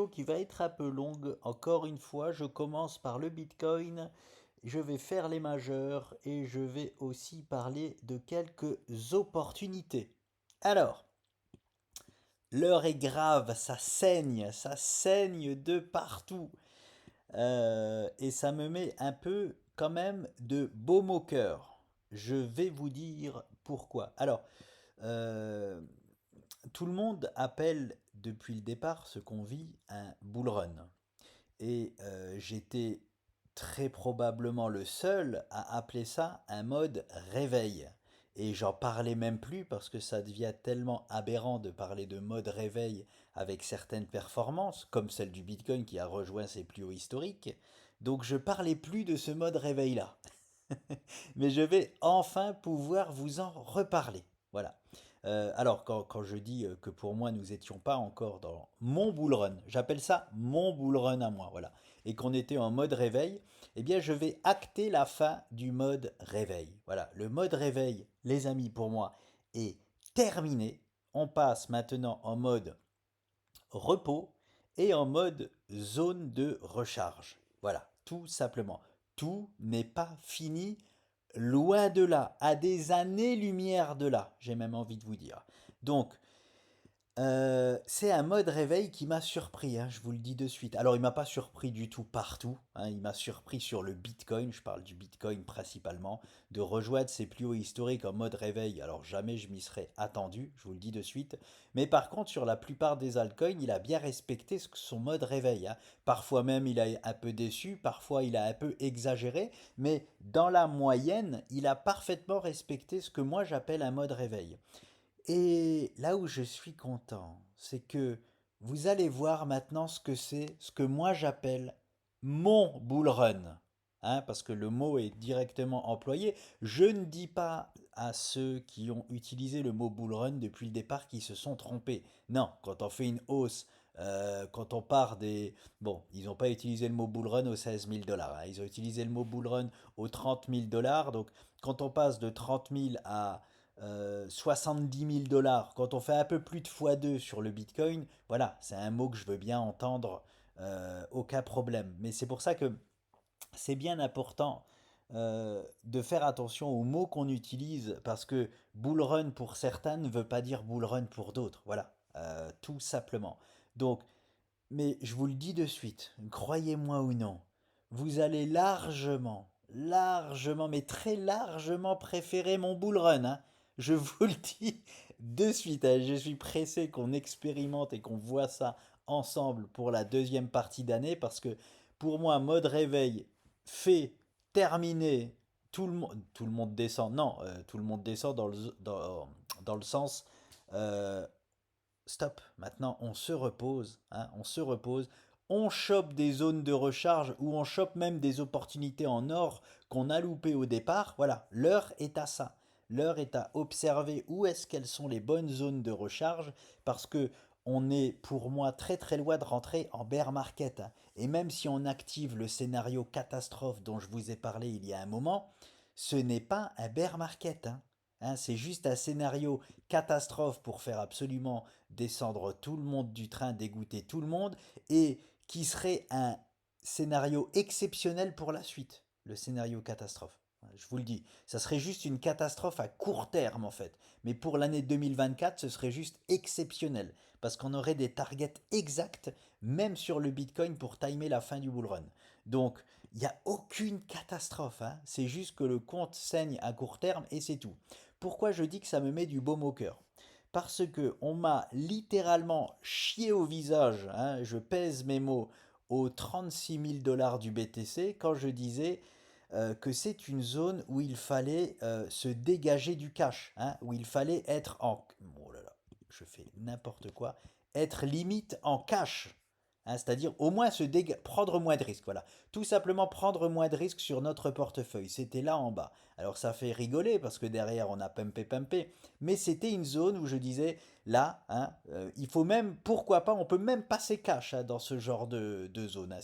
qui va être un peu longue. Encore une fois, je commence par le Bitcoin. Je vais faire les majeurs et je vais aussi parler de quelques opportunités. Alors, l'heure est grave, ça saigne de partout. Et ça me met un peu quand même de baume au cœur. Je vais vous dire pourquoi. Alors, euh, tout le monde appelle depuis le départ ce qu'on vit un bull run. Et j'étais très probablement le seul à appeler ça un mode réveil. Et j'en parlais même plus parce que ça devient tellement aberrant de parler de mode réveil avec certaines performances, comme celle du Bitcoin qui a rejoint ses plus hauts historiques. Donc je parlais plus de ce mode réveil-là. Mais je vais enfin pouvoir vous en reparler. Voilà. Alors, quand je dis que pour moi, nous n'étions pas encore dans mon bull run, j'appelle ça mon bull run à moi, voilà, et qu'on était en mode réveil, eh bien, je vais acter la fin du mode réveil. Voilà, le mode réveil, les amis, pour moi, est terminé. On passe maintenant en mode repos et en mode zone de recharge. Voilà, tout simplement. Tout n'est pas fini, loin de là, à des années-lumière de là, j'ai même envie de vous dire. Donc, c'est un mode réveil qui m'a surpris, hein, je vous le dis de suite. Alors, il m'a pas surpris du tout partout, hein, il m'a surpris sur le Bitcoin, je parle du Bitcoin principalement, de rejoindre ses plus hauts historiques en mode réveil. Alors, jamais je m'y serais attendu, je vous le dis de suite. Mais par contre, sur la plupart des altcoins, il a bien respecté son mode réveil, hein. Parfois même, il a un peu déçu, parfois, il a un peu exagéré, mais dans la moyenne, il a parfaitement respecté ce que moi j'appelle un mode réveil. Et là où je suis content, c'est que vous allez voir maintenant ce que c'est, ce que moi j'appelle mon bull run. Hein, parce que le mot est directement employé. Je ne dis pas à ceux qui ont utilisé le mot bull run depuis le départ qu'ils se sont trompés. Non, quand on fait une hausse, quand on part des... Bon, ils n'ont pas utilisé le mot bull run aux 16 000 dollars. Hein, ils ont utilisé le mot bull run aux 30 000 dollars. Donc quand on passe de 30 000 à 70 000 dollars, quand on fait un peu plus de x2 sur le Bitcoin, voilà, c'est un mot que je veux bien entendre, aucun problème. Mais c'est pour ça que c'est bien important de faire attention aux mots qu'on utilise, parce que bull run pour certains ne veut pas dire bull run pour d'autres, voilà, tout simplement. Donc, mais je vous le dis de suite, croyez-moi ou non, vous allez largement, largement, mais très largement préférer mon bull run, hein. Je vous le dis de suite, hein. Je suis pressé qu'on expérimente et qu'on voit ça ensemble pour la deuxième partie d'année parce que pour moi, mode réveil, fait, terminé, tout le monde descend. Non, tout le monde descend dans le sens euh, stop, maintenant on se repose, hein, on se repose, on chope des zones de recharge ou on chope même des opportunités en or qu'on a loupées au départ. Voilà, l'heure est à ça. L'heure est à observer où est-ce qu'elles sont les bonnes zones de recharge parce que on est pour moi très très loin de rentrer en bear market, hein. Et même si on active le scénario catastrophe dont je vous ai parlé il y a un moment, ce n'est pas un bear market, hein. Hein, c'est juste un scénario catastrophe pour faire absolument descendre tout le monde du train, dégoûter tout le monde, et qui serait un scénario exceptionnel pour la suite, le scénario catastrophe. Je vous le dis, ça serait juste une catastrophe à court terme en fait. Mais pour l'année 2024, ce serait juste exceptionnel. Parce qu'on aurait des targets exacts, même sur le Bitcoin, pour timer la fin du bull run. Donc, il n'y a aucune catastrophe, hein. C'est juste que le compte saigne à court terme et c'est tout. Pourquoi je dis que ça me met du baume au cœur? Parce que on m'a littéralement chié au visage, hein, je pèse mes mots, aux 36 000 dollars du BTC quand je disais que c'est une zone où il fallait se dégager du cash, hein, où il fallait être en... Oh là là, je fais n'importe quoi. Être limite en cash. Hein, c'est-à-dire au moins prendre moins de risques. Voilà. Tout simplement prendre moins de risques sur notre portefeuille. C'était là en bas. Alors ça fait rigoler parce que derrière on a pumpé, mais c'était une zone où je disais là, hein, il faut même, pourquoi pas, on peut même passer cash hein, dans ce genre de zone, hein.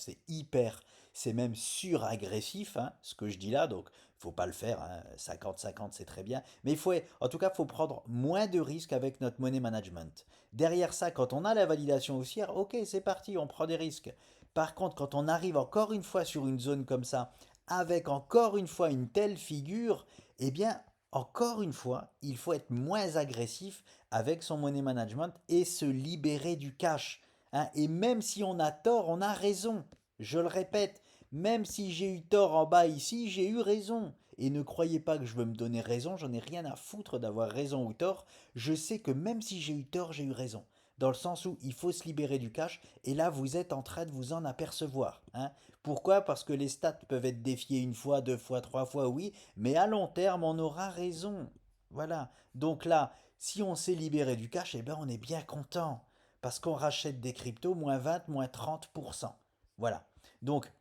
C'est même suragressif, hein, ce que je dis là, donc il faut pas le faire, hein, 50-50 c'est très bien, mais en tout cas, il faut prendre moins de risques avec notre money management. Derrière ça, quand on a la validation haussière, ok, c'est parti, on prend des risques. Par contre, quand on arrive encore une fois sur une zone comme ça, avec encore une fois une telle figure, eh bien, encore une fois, il faut être moins agressif avec son money management et se libérer du cash, hein. Et même si on a tort, on a raison. Je le répète, même si j'ai eu tort en bas ici, j'ai eu raison. Et ne croyez pas que je veux me donner raison, j'en ai rien à foutre d'avoir raison ou tort. Je sais que même si j'ai eu tort, j'ai eu raison. Dans le sens où il faut se libérer du cash, et là vous êtes en train de vous en apercevoir, hein. Pourquoi? Parce que les stats peuvent être défiées une fois, deux fois, trois fois, oui, mais à long terme, on aura raison. Voilà. Donc là, si on s'est libéré du cash, eh ben on est bien content. Parce qu'on rachète des cryptos moins 20, moins 30%. Voilà. Donc,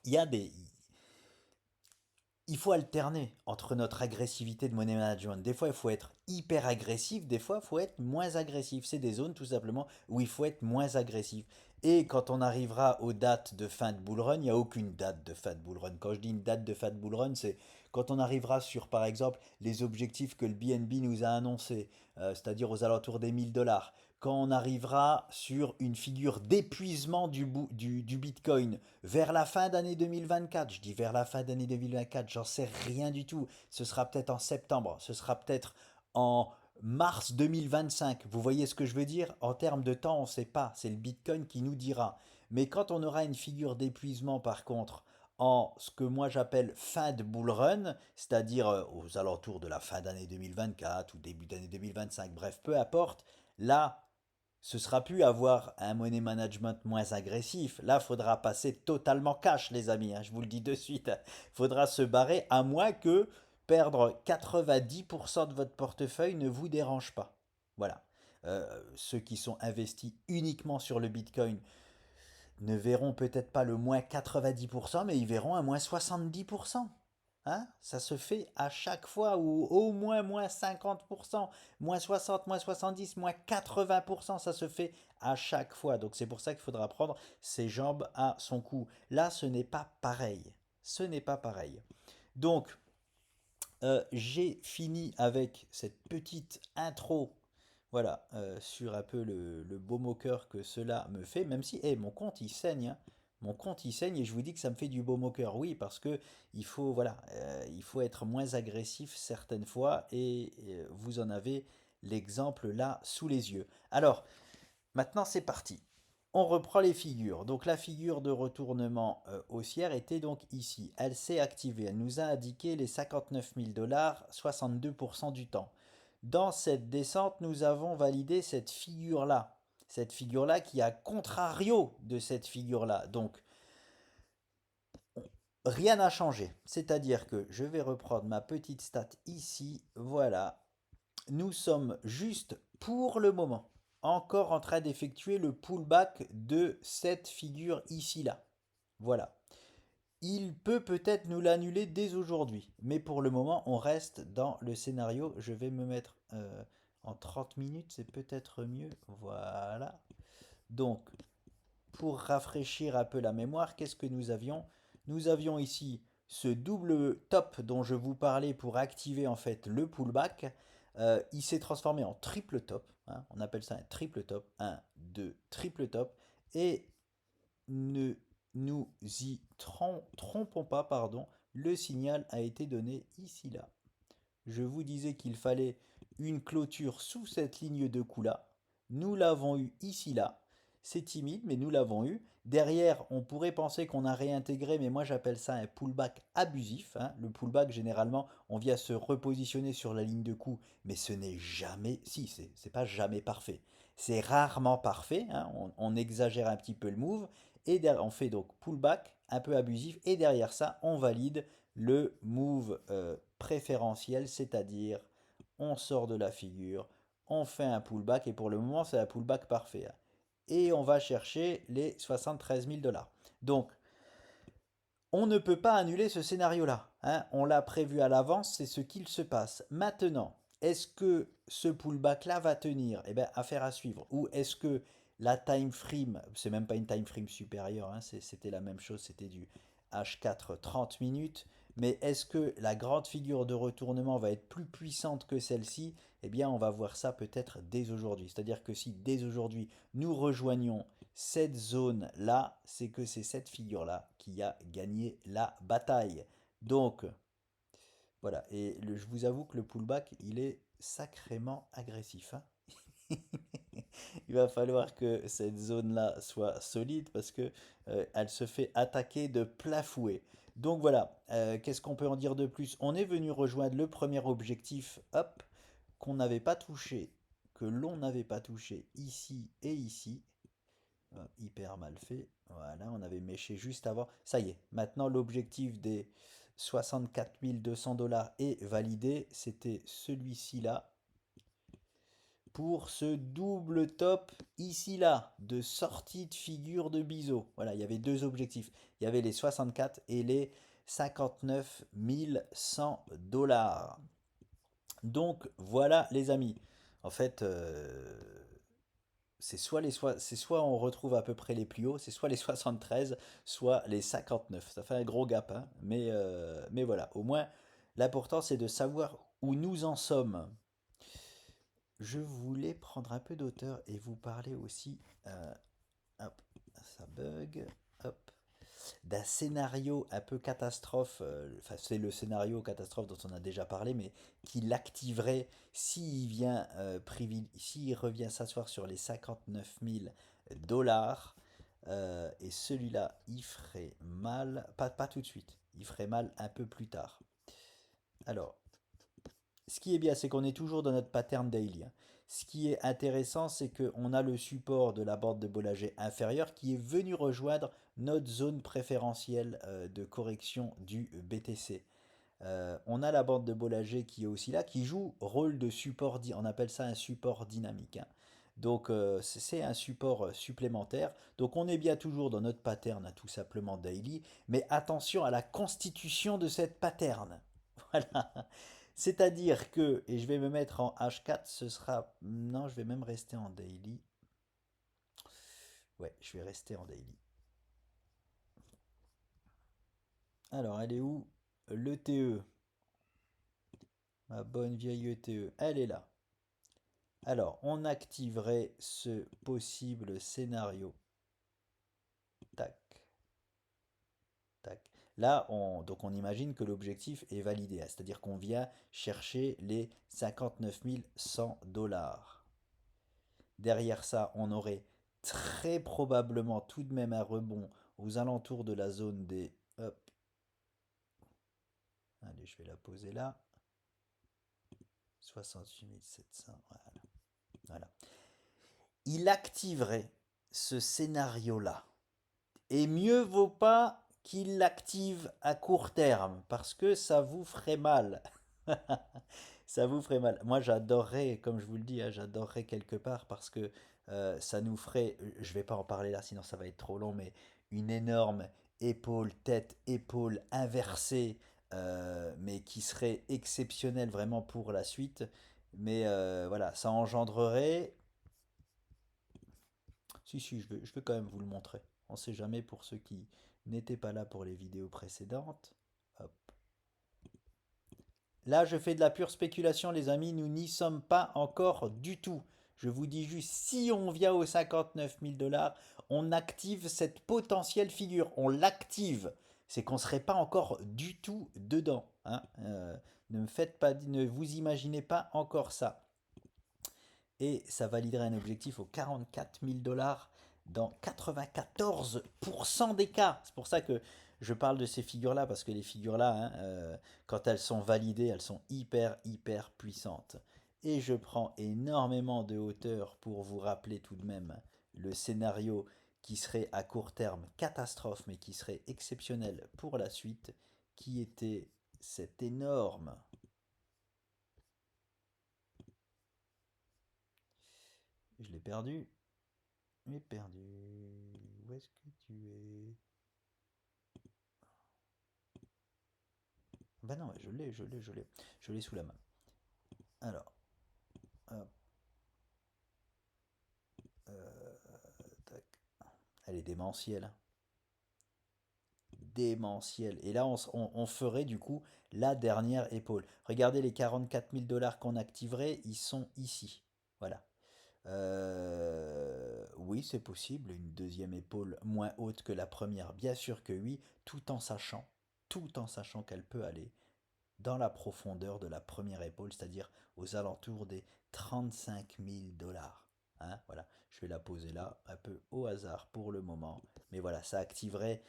il y a des, il faut alterner entre notre agressivité de money management. Des fois, il faut être hyper agressif, des fois, il faut être moins agressif. C'est des zones tout simplement où il faut être moins agressif. Et quand on arrivera aux dates de fin de bull run, il n'y a aucune date de fin de bull run. Quand je dis une date de fin de bull run, c'est quand on arrivera sur, par exemple, les objectifs que le BNB nous a annoncés, c'est-à-dire aux alentours des 1000 $. Quand on arrivera sur une figure d'épuisement du Bitcoin, vers la fin d'année 2024, je dis vers la fin d'année 2024, j'en sais rien du tout. Ce sera peut-être en septembre, ce sera peut-être en mars 2025. Vous voyez ce que je veux dire? En termes de temps, on ne sait pas. C'est le Bitcoin qui nous dira. Mais quand on aura une figure d'épuisement, par contre, en ce que moi j'appelle fin de bull run, c'est-à-dire aux alentours de la fin d'année 2024 ou début d'année 2025, bref, peu importe, là, ce sera plus avoir un money management moins agressif. Là, faudra passer totalement cash, les amis, hein, je vous le dis de suite. Faudra se barrer à moins que perdre 90% de votre portefeuille ne vous dérange pas. Voilà. Ceux qui sont investis uniquement sur le Bitcoin ne verront peut-être pas le moins 90%, mais ils verront un moins 70%. Hein? Ça se fait à chaque fois, ou au moins 50%, moins 60, moins 70, moins 80%, ça se fait à chaque fois. Donc c'est pour ça qu'il faudra prendre ses jambes à son cou. Là, ce n'est pas pareil. Ce n'est pas pareil. Donc, j'ai fini avec cette petite intro, voilà, sur un peu le beau moqueur que cela me fait, même si, mon compte il saigne, hein. Mon compte il saigne et je vous dis que ça me fait du beau moqueur, oui, parce que il faut, voilà, il faut être moins agressif certaines fois et vous en avez l'exemple là sous les yeux. Alors, maintenant, c'est parti. On reprend les figures. Donc la figure de retournement haussière était donc ici. Elle s'est activée. Elle nous a indiqué les 59 000 $, 62% du temps. Dans cette descente, nous avons validé cette figure-là. Cette figure-là qui est à contrario de cette figure-là. Donc rien n'a changé. C'est-à-dire que je vais reprendre ma petite stat ici. Voilà. Nous sommes juste pour le moment encore en train d'effectuer le pullback de cette figure ici-là. Voilà. Il peut peut-être nous l'annuler dès aujourd'hui, mais pour le moment, on reste dans le scénario. Je vais me mettre en 30 minutes, c'est peut-être mieux. Voilà. Donc, pour rafraîchir un peu la mémoire, qu'est-ce que nous avions? Nous avions ici ce double top dont je vous parlais pour activer en fait le pullback. Il s'est transformé en triple top, hein. On appelle ça un triple top. Un, deux, triple top. Et ne nous y trompons pas, pardon, le signal a été donné ici là. Je vous disais qu'il fallait une clôture sous cette ligne de coup-là. Nous l'avons eu ici là. C'est timide, mais nous l'avons eu. Derrière, on pourrait penser qu'on a réintégré, mais moi j'appelle ça un pullback abusif, hein. Le pullback, généralement, on vient se repositionner sur la ligne de coup, mais ce n'est jamais, si, c'est pas jamais parfait. C'est rarement parfait, hein. On exagère un petit peu le move, et on fait donc pullback un peu abusif, et derrière ça, on valide le move préférentiel, c'est-à-dire on sort de la figure, on fait un pullback, et pour le moment c'est un pullback parfait, hein. Et on va chercher les 73 000 $. Donc, on ne peut pas annuler ce scénario-là, Hein, on l'a prévu à l'avance, c'est ce qu'il se passe. Maintenant, est-ce que ce pullback-là va tenir? Eh bien, affaire à suivre. Ou est-ce que la time frame, c'est même pas une time frame supérieure, hein, c'était la même chose, c'était du H4 30 minutes. Mais est-ce que la grande figure de retournement va être plus puissante que celle-ci? Eh bien, on va voir ça peut-être dès aujourd'hui. C'est-à-dire que si dès aujourd'hui, nous rejoignons cette zone-là, c'est que c'est cette figure-là qui a gagné la bataille. Donc, voilà. Et je vous avoue que le pullback, il est sacrément agressif, hein. Il va falloir que cette zone-là soit solide parce que elle se fait attaquer de plein fouet. Donc voilà, qu'est-ce qu'on peut en dire de plus? On est venu rejoindre le premier objectif, hop, qu'on n'avait pas touché, que l'on n'avait pas touché ici et ici. Hyper mal fait. Voilà, on avait méché juste avant. Ça y est, maintenant l'objectif des 64 200 dollars est validé. C'était celui-ci là. Pour ce double top ici là de sortie de figure de biseau. Voilà, il y avait deux objectifs. Il y avait les 64 et les 59 100 dollars. Donc voilà les amis. En fait, c'est soit on retrouve à peu près les plus hauts, c'est soit les 73, soit les 59. Ça fait un gros gap, hein. Mais voilà, au moins l'important c'est de savoir où nous en sommes. Je voulais prendre un peu d'auteur et vous parler aussi, hop, ça bug, hop, d'un scénario un peu catastrophe, enfin c'est le scénario catastrophe dont on a déjà parlé, mais qui l'activerait s'il vient, s'il revient s'asseoir sur les 59 000 dollars. Et celui-là, il ferait mal, pas tout de suite, il ferait mal un peu plus tard. Alors, ce qui est bien, c'est qu'on est toujours dans notre pattern daily, hein. Ce qui est intéressant, c'est qu'on a le support de la bande de Bollinger inférieure qui est venu rejoindre notre zone préférentielle de correction du BTC. On a la bande de Bollinger qui est aussi là, qui joue rôle de support, on appelle ça un support dynamique, hein. Donc c'est un support supplémentaire. Donc on est bien toujours dans notre pattern, hein, tout simplement daily, mais attention à la constitution de cette pattern. Voilà. C'est-à-dire que, et je vais me mettre en H4, ce sera... Non, je vais même rester en daily. Ouais, je vais rester en daily. Alors, elle est où? L'ETE. Ma bonne vieille ETE. Elle est là. Alors, on activerait ce possible scénario. Tac, tac. Là, donc on imagine que l'objectif est validé, hein. C'est-à-dire qu'on vient chercher les 59 100 dollars. Derrière ça, on aurait très probablement tout de même un rebond aux alentours de la zone des... Hop. Allez, je vais la poser là. 68 700. Voilà. Voilà. Il activerait ce scénario-là. Et mieux vaut pas qu'il l'active à court terme, parce que ça vous ferait mal. Ça vous ferait mal. Moi, j'adorerais, comme je vous le dis, hein, j'adorerais quelque part parce que ça nous ferait, je vais pas en parler là, sinon ça va être trop long, mais une énorme épaule, tête, épaule inversée, mais qui serait exceptionnelle vraiment pour la suite. Mais voilà, ça engendrerait. Si, je vais quand même vous le montrer. On sait jamais pour ceux qui n'étaient pas là pour les vidéos précédentes. Hop. Là, je fais de la pure spéculation, les amis. Nous n'y sommes pas encore du tout. Je vous dis juste, si on vient aux 59 000 dollars, on active cette potentielle figure. On l'active. C'est qu'on ne serait pas encore du tout dedans, hein. Ne me faites pas, ne vous imaginez pas encore ça. Et ça validerait un objectif aux 44 000 dollars dans 94% des cas. C'est pour ça que je parle de ces figures-là, parce que les figures-là, hein, quand elles sont validées, elles sont hyper, hyper puissantes. Et je prends énormément de hauteur pour vous rappeler tout de même le scénario qui serait à court terme catastrophe, mais qui serait exceptionnel pour la suite, qui était cet énorme... Je l'ai perdu. Mais perdu. Où est-ce que tu es? Ben non, je l'ai sous la main. Alors, hop, tac. Elle est démentielle. Démentielle. Et là, on ferait du coup la dernière épaule. Regardez les 44 000 $ qu'on activerait, ils sont ici. Voilà. Oui, c'est possible, une deuxième épaule moins haute que la première, bien sûr que oui, tout en sachant qu'elle peut aller dans la profondeur de la première épaule, c'est-à-dire aux alentours des 35 000 $. Hein, voilà, je vais la poser là, un peu au hasard pour le moment. Mais voilà, ça activerait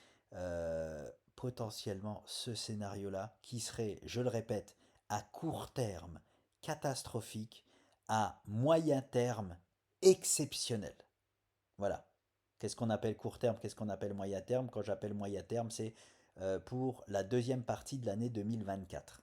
potentiellement ce scénario-là, qui serait, je le répète, à court terme catastrophique, à moyen terme exceptionnel. Voilà. Qu'est-ce qu'on appelle court terme, qu'est-ce qu'on appelle moyen terme? Quand j'appelle moyen terme, c'est pour la deuxième partie de l'année 2024.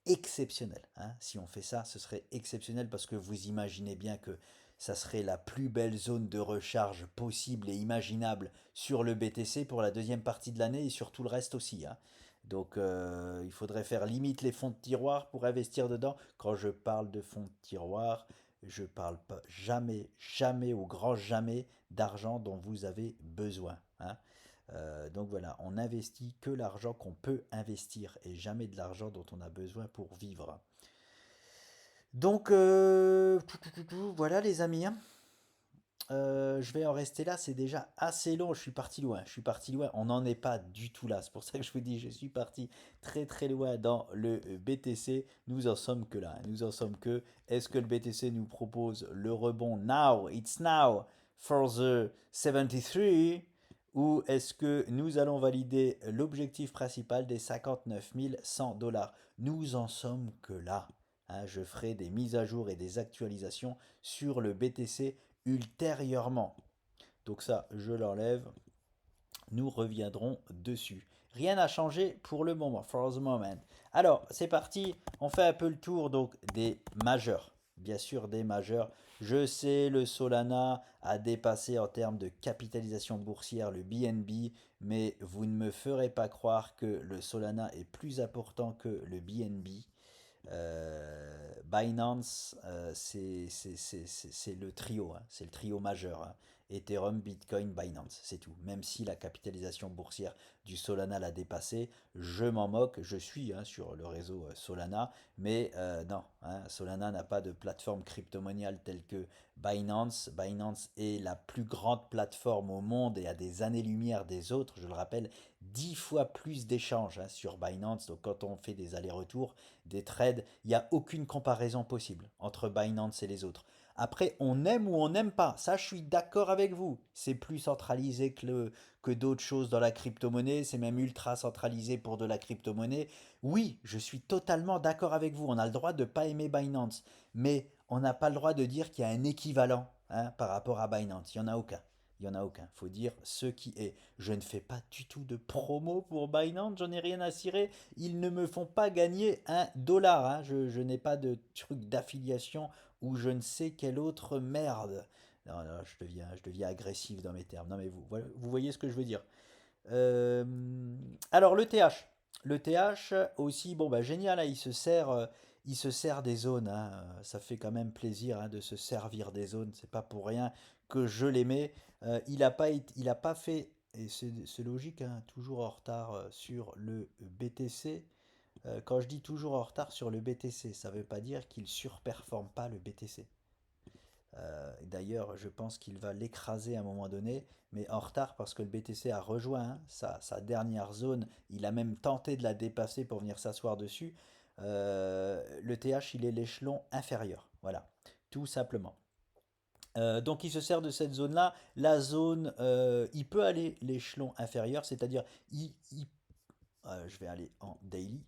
Exceptionnel, hein. Si on fait ça, ce serait exceptionnel parce que vous imaginez bien que ça serait la plus belle zone de recharge possible et imaginable sur le BTC pour la deuxième partie de l'année et sur tout le reste aussi, hein. Donc il faudrait faire limite les fonds de tiroir pour investir dedans. Quand je parle de fonds de tiroir, je parle pas jamais, jamais au grand jamais d'argent dont vous avez besoin, hein. Donc voilà, on investit que l'argent qu'on peut investir et jamais de l'argent dont on a besoin pour vivre. Donc voilà les amis, hein. Je vais en rester là, c'est déjà assez long, je suis parti loin, on n'en est pas du tout là, c'est pour ça que je vous dis, je suis parti très très loin dans le BTC, nous en sommes que là, nous en sommes que, est-ce que le BTC nous propose le rebond now, it's now, for the 73, ou est-ce que nous allons valider l'objectif principal des 59 100 $? Nous en sommes que là. Hein, je ferai des mises à jour et des actualisations sur le BTC ultérieurement. Donc ça, je l'enlève. Nous reviendrons dessus. Rien n'a changé pour le moment, for the moment. Alors, c'est parti. On fait un peu le tour donc des majeurs. Bien sûr, des majeurs. Je sais, le Solana a dépassé en termes de capitalisation boursière le BNB, mais vous ne me ferez pas croire que le Solana est plus important que le BNB. Binance, c'est le trio, hein, c'est le trio majeur, hein. Ethereum, Bitcoin, Binance, c'est tout. Même si la capitalisation boursière du Solana l'a dépassé, je m'en moque, je suis hein, sur le réseau Solana, mais non, hein, Solana n'a pas de plateforme crypto-moniale telle que Binance. Binance est la plus grande plateforme au monde et à des années-lumière des autres, je le rappelle, 10 fois plus d'échanges hein, sur Binance. Donc quand on fait des allers-retours, des trades, il n'y a aucune comparaison possible entre Binance et les autres. Après, on aime ou on n'aime pas, ça je suis d'accord avec vous. C'est plus centralisé que d'autres choses dans la crypto-monnaie, c'est même ultra centralisé pour de la crypto-monnaie. Oui, je suis totalement d'accord avec vous, on a le droit de ne pas aimer Binance, mais on n'a pas le droit de dire qu'il y a un équivalent hein, par rapport à Binance, il n'y en a aucun. Il n'y en a aucun. Faut dire ce qui est. Je ne fais pas du tout de promo pour Binance, j'en ai rien à cirer. Ils ne me font pas gagner un dollar, hein. Je n'ai pas de truc d'affiliation ou je ne sais quelle autre merde. Non, non, je deviens agressif dans mes termes. Non, mais vous voyez ce que je veux dire. Euh, alors, le TH. Le TH aussi, bon, bah, génial, hein, il se sert des zones, hein. Ça fait quand même plaisir hein, de se servir des zones. C'est pas pour rien que je l'aimais. Il a pas fait, et c'est logique, hein, toujours en retard sur le BTC. Quand je dis toujours en retard sur le BTC, ça ne veut pas dire qu'il surperforme pas le BTC. D'ailleurs, je pense qu'il va l'écraser à un moment donné, mais en retard parce que le BTC a rejoint hein, sa dernière zone. Il a même tenté de la dépasser pour venir s'asseoir dessus. Le TH, il est l'échelon inférieur. Voilà, tout simplement. Donc il se sert de cette zone-là. La zone, il peut aller l'échelon inférieur, c'est-à-dire, je vais aller en daily.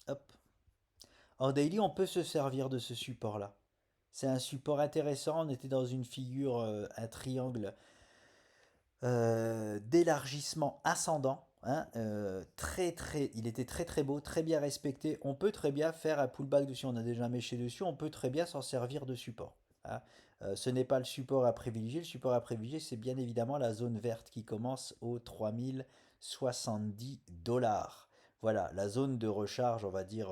Hop. En daily, on peut se servir de ce support-là. C'est un support intéressant. On était dans une figure, un triangle d'élargissement ascendant, hein, il était très très beau, très bien respecté. On peut très bien faire un pullback dessus. On a déjà méché dessus. On peut très bien s'en servir de support, hein. Ce n'est pas le support à privilégier. Le support à privilégier, c'est bien évidemment la zone verte qui commence aux 3070 $. voilà, la zone de recharge, on va dire,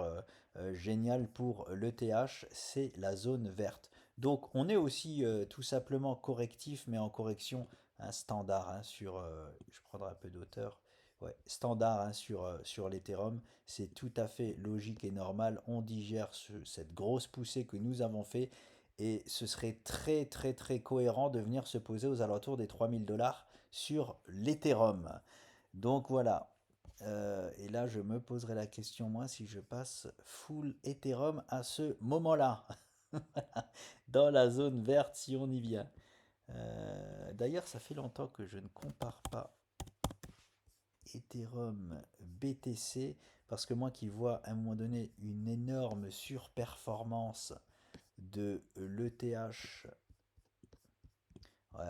géniale pour l'ETH, c'est la zone verte. Donc on est aussi tout simplement correctif, mais en correction standard hein, sur, je prendrai un peu d'auteur, ouais, standard hein, sur l'Ethereum, c'est tout à fait logique et normal. On digère cette grosse poussée que nous avons fait et ce serait très très très cohérent de venir se poser aux alentours des 3000 $ sur l'Ethereum. Donc voilà. Et là, je me poserai la question, moi, si je passe full Ethereum à ce moment-là, dans la zone verte, si on y vient. D'ailleurs, ça fait longtemps que je ne compare pas Ethereum BTC, parce que moi qui vois à un moment donné une énorme surperformance de l'ETH, ouais,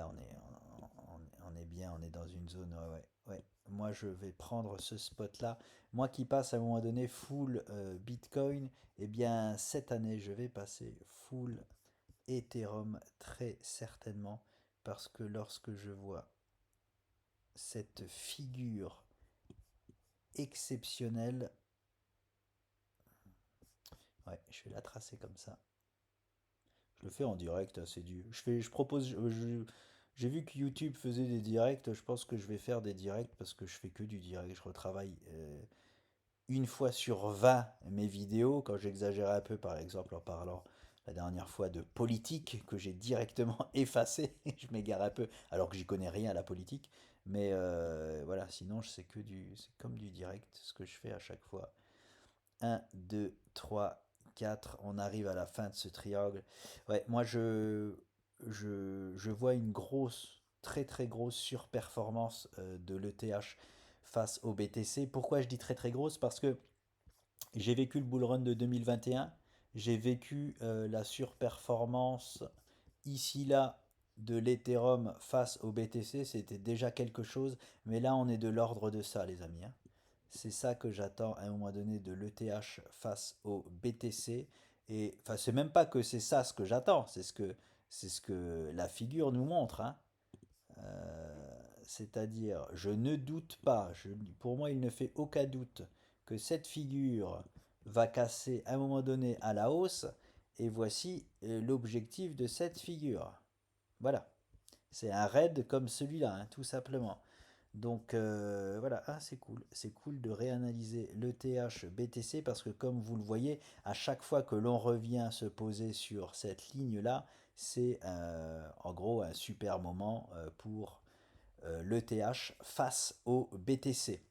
on est bien, on est dans une zone, ouais, ouais, ouais. Moi, je vais prendre ce spot-là. Moi qui passe à un moment donné full Bitcoin, eh bien, cette année, je vais passer full Ethereum très certainement, parce que lorsque je vois cette figure exceptionnelle, ouais, je vais la tracer comme ça. Je le fais en direct, hein, c'est du. Je propose. J'ai vu que YouTube faisait des directs. Je pense que je vais faire des directs parce que je fais que du direct. Je retravaille une fois sur 20 mes vidéos. Quand j'exagère un peu, par exemple, en parlant la dernière fois de politique que j'ai directement effacé. Je m'égare un peu alors que j'y connais rien à la politique. Mais voilà, sinon, c'est que du. C'est comme du direct ce que je fais à chaque fois. Un, 2, 3, 4. On arrive à la fin de ce triangle. Ouais, moi je vois une grosse, très très grosse surperformance de l'ETH face au BTC. Pourquoi je dis très très grosse? Parce que j'ai vécu le bull run de 2021. J'ai vécu la surperformance ici là de l'Ethereum face au BTC. C'était déjà quelque chose. Mais là, on est de l'ordre de ça, les amis, hein. C'est ça que j'attends à un moment donné de l'ETH face au BTC. Et enfin, c'est même pas que c'est ça ce que j'attends, c'est ce que la figure nous montre, hein. C'est-à-dire, je ne doute pas, pour moi, il ne fait aucun doute que cette figure va casser à un moment donné à la hausse. Et voici l'objectif de cette figure. Voilà, c'est un raid comme celui-là, hein, tout simplement. Donc voilà, ah, c'est cool de réanalyser l'ETH BTC parce que comme vous le voyez, à chaque fois que l'on revient se poser sur cette ligne-là, c'est en gros un super moment pour l'ETH face au BTC.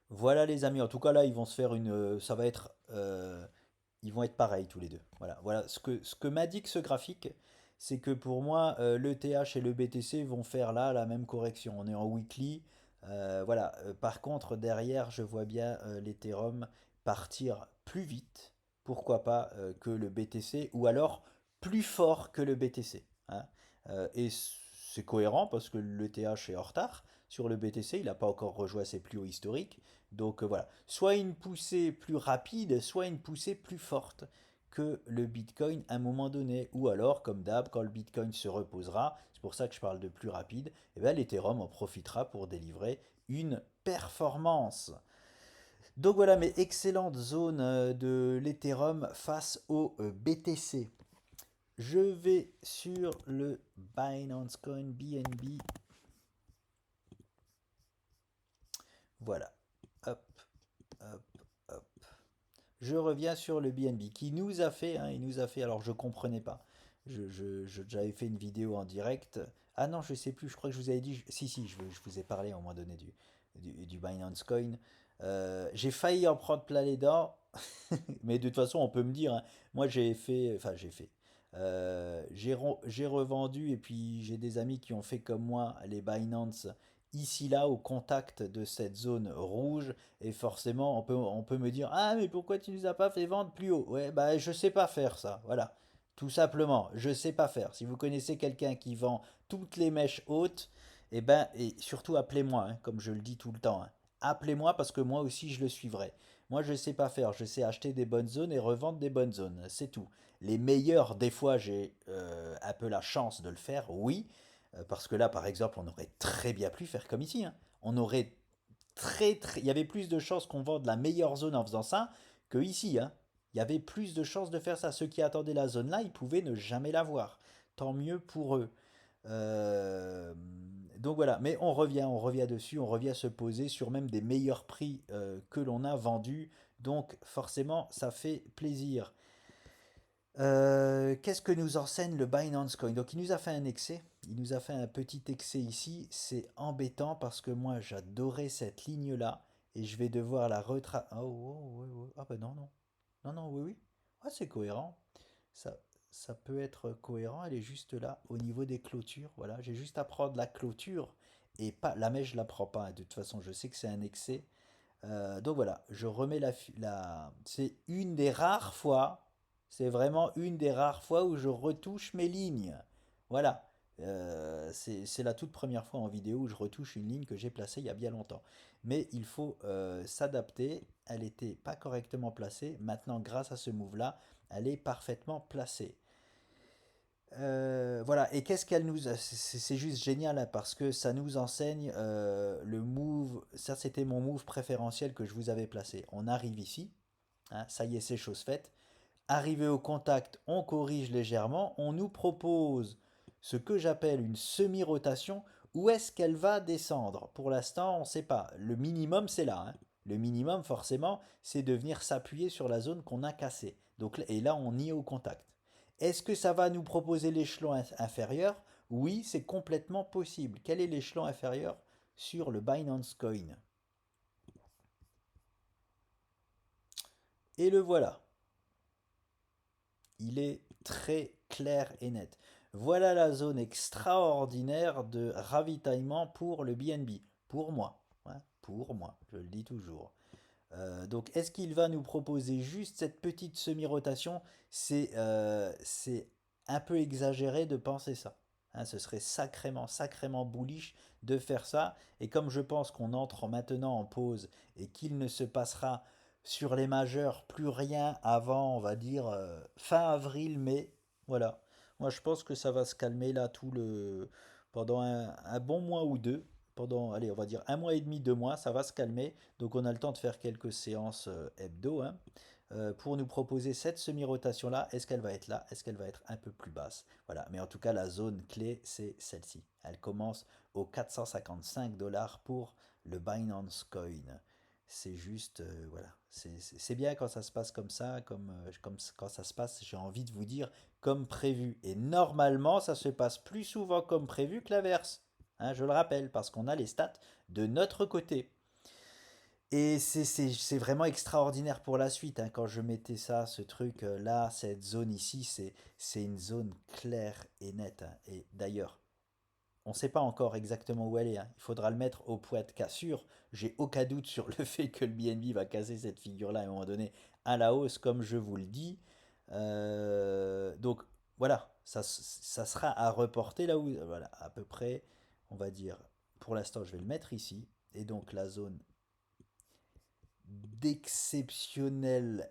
Voilà les amis, en tout cas là ils vont se faire une, ça va être, ils vont être pareils tous les deux. Voilà, voilà ce que m'indique ce graphique, c'est que pour moi l'ETH et le BTC vont faire là la même correction. On est en weekly, voilà. Par contre derrière je vois bien l'Ethereum partir plus vite, pourquoi pas que le BTC ou alors plus fort que le BTC, hein. Et c'est cohérent parce que l'ETH est en retard. Sur le BTC, il n'a pas encore rejoint ses plus hauts historiques. Donc voilà, soit une poussée plus rapide, soit une poussée plus forte que le Bitcoin à un moment donné. Ou alors, comme d'hab, quand le Bitcoin se reposera, c'est pour ça que je parle de plus rapide, et bien l'Ethereum en profitera pour délivrer une performance. Donc voilà mes excellentes zones de l'Ethereum face au BTC. Je vais sur le Binance Coin BNB. Voilà. Hop, hop, hop. Je reviens sur le BNB qui nous a fait, hein, il nous a fait, alors je comprenais pas. J'avais fait une vidéo en direct. Ah non, je sais plus, je crois que je vous avais dit, si, si, je vous ai parlé à un moment donné du Binance Coin. J'ai failli en prendre plein les dents, mais de toute façon, on peut me dire, hein, moi j'ai fait, enfin j'ai fait. J'ai revendu et puis j'ai des amis qui ont fait comme moi les Binance ici là au contact de cette zone rouge et forcément on peut me dire ah mais pourquoi tu nous as pas fait vendre plus haut? Ouais bah je sais pas faire ça, voilà. Tout simplement, je sais pas faire. Si vous connaissez quelqu'un qui vend toutes les mèches hautes, et ben et surtout appelez-moi, hein, comme je le dis tout le temps, hein. Appelez-moi parce que moi aussi je le suivrai. Moi je sais pas faire, je sais acheter des bonnes zones et revendre des bonnes zones, c'est tout. Les meilleurs, des fois j'ai un peu la chance de le faire, oui, parce que là par exemple on aurait très bien pu faire comme ici, hein. On aurait il y avait plus de chances qu'on vende la meilleure zone en faisant ça que ici, hein. Il y avait plus de chances de faire ça. Ceux qui attendaient la zone là, ils pouvaient ne jamais la voir. Tant mieux pour eux. Euh, donc voilà, mais on revient dessus, on revient se poser sur même des meilleurs prix que l'on a vendus. Donc forcément, ça fait plaisir. Qu'est-ce que nous enseigne le Binance Coin? Donc il nous a fait un excès, il nous a fait un petit excès ici. C'est embêtant parce que moi j'adorais cette ligne-là et je vais devoir la retracer. Oh, oh, oh, oh, oh. Ah ben non, non. Non, non, oui, oui. Ah, c'est cohérent. Ça, ça peut être cohérent, elle est juste là, au niveau des clôtures. Voilà, j'ai juste à prendre la clôture et pas la mèche, je la prends pas, hein. De toute façon, je sais que c'est un excès. Donc voilà, je remets c'est une des rares fois, c'est vraiment une des rares fois où je retouche mes lignes. Voilà. C'est la toute première fois en vidéo où je retouche une ligne que j'ai placée il y a bien longtemps. Mais il faut s'adapter. Elle n'était pas correctement placée. Maintenant, grâce à ce move-là, elle est parfaitement placée. Voilà, et qu'est-ce qu'elle nous... C'est juste génial hein, parce que ça nous enseigne le move. Ça, c'était mon move préférentiel que je vous avais placé. On arrive ici, hein, ça y est, c'est chose faite. Arrivé au contact, on corrige légèrement. On nous propose ce que j'appelle une semi-rotation. Où est-ce qu'elle va descendre? Pour l'instant, on ne sait pas. Le minimum, c'est là, hein. Le minimum, forcément, c'est de venir s'appuyer sur la zone qu'on a cassée. Donc, et là, on y est au contact. Est-ce que ça va nous proposer l'échelon inférieur? Oui, c'est complètement possible. Quel est l'échelon inférieur sur le Binance Coin? Et le voilà. Il est très clair et net. Voilà la zone extraordinaire de ravitaillement pour le BNB. Pour moi. Hein, pour moi, je le dis toujours. Donc, est-ce qu'il va nous proposer juste cette petite semi-rotation? C'est un peu exagéré de penser ça. Hein, ce serait sacrément, sacrément bullish de faire ça. Et comme je pense qu'on entre maintenant en pause et qu'il ne se passera sur les majeurs plus rien avant, on va dire, fin avril, mai, voilà. Moi, je pense que ça va se calmer là pendant un bon mois ou deux pendant, allez, on va dire un mois et demi, 2 mois, ça va se calmer. Donc on a le temps de faire quelques séances hebdo hein, pour nous proposer cette semi-rotation-là. Est-ce qu'elle va être là? Est-ce qu'elle va être un peu plus basse? Voilà, mais en tout cas, la zone clé, c'est celle-ci. Elle commence aux 455 dollars pour le Binance Coin. C'est juste, voilà, c'est bien quand ça se passe comme ça, comme quand ça se passe, j'ai envie de vous dire, comme prévu. Et normalement, ça se passe plus souvent comme prévu que l'inverse. Hein, je le rappelle, parce qu'on a les stats de notre côté. Et c'est vraiment extraordinaire pour la suite. Hein, quand je mettais ça, ce truc là, cette zone ici, c'est une zone claire et nette. Hein. Et d'ailleurs, on ne sait pas encore exactement où elle est. Hein. Il faudra le mettre au poids de cassure. J'ai aucun doute sur le fait que le BNB va casser cette figure-là à un moment donné à la hausse, comme je vous le dis. Donc voilà, ça sera à reporter là où, voilà, à peu près, on va dire, pour l'instant, je vais le mettre ici. Et donc la zone d'exceptionnelle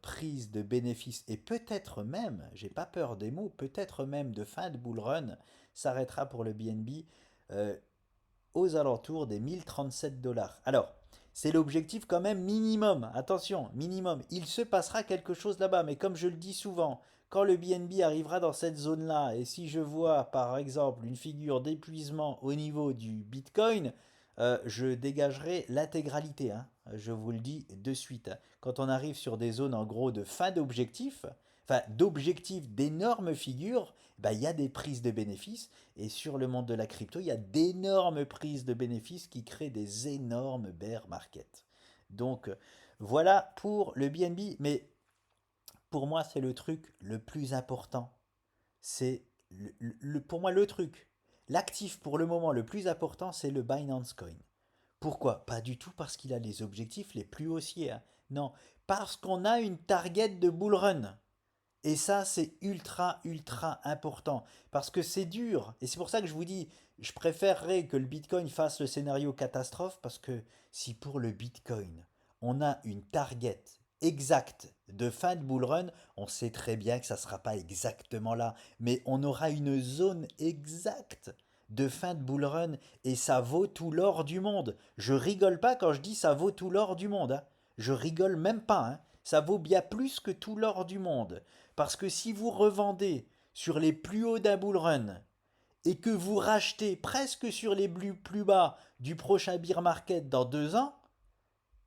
prise de bénéfices et peut-être même, j'ai pas peur des mots, peut-être même de fin de bull run s'arrêtera pour le BNB euh, aux alentours des 1037 dollars. Alors, c'est l'objectif quand même minimum, attention, minimum. Il se passera quelque chose là-bas, mais comme je le dis souvent, quand le BNB arrivera dans cette zone-là, et si je vois par exemple une figure d'épuisement au niveau du Bitcoin, je dégagerai l'intégralité, hein. Je vous le dis de suite. Quand on arrive sur des zones en gros de fin d'objectif, enfin d'objectifs d'énormes figures, bah, il y a des prises de bénéfices. Et sur le monde de la crypto, il y a d'énormes prises de bénéfices qui créent des énormes bear markets. Donc voilà pour le BNB. Mais pour moi, c'est le truc le plus important. C'est pour moi le truc. L'actif pour le moment le plus important, c'est le Binance Coin. Pourquoi? Pas du tout parce qu'il a les objectifs les plus haussiers. Hein. Non, parce qu'on a une target de bull run. Et ça, c'est ultra, ultra important. Parce que c'est dur. Et c'est pour ça que je vous dis, je préférerais que le Bitcoin fasse le scénario catastrophe. Parce que si pour le Bitcoin, on a une target exacte de fin de bull run, on sait très bien que ça ne sera pas exactement là. Mais on aura une zone exacte de fin de bull run et ça vaut tout l'or du monde. Je rigole pas quand je dis ça vaut tout l'or du monde, hein. Je rigole même pas, hein. Ça vaut bien plus que tout l'or du monde. Parce que si vous revendez sur les plus hauts d'un bull run et que vous rachetez presque sur les plus bas du prochain bear market dans 2 ans,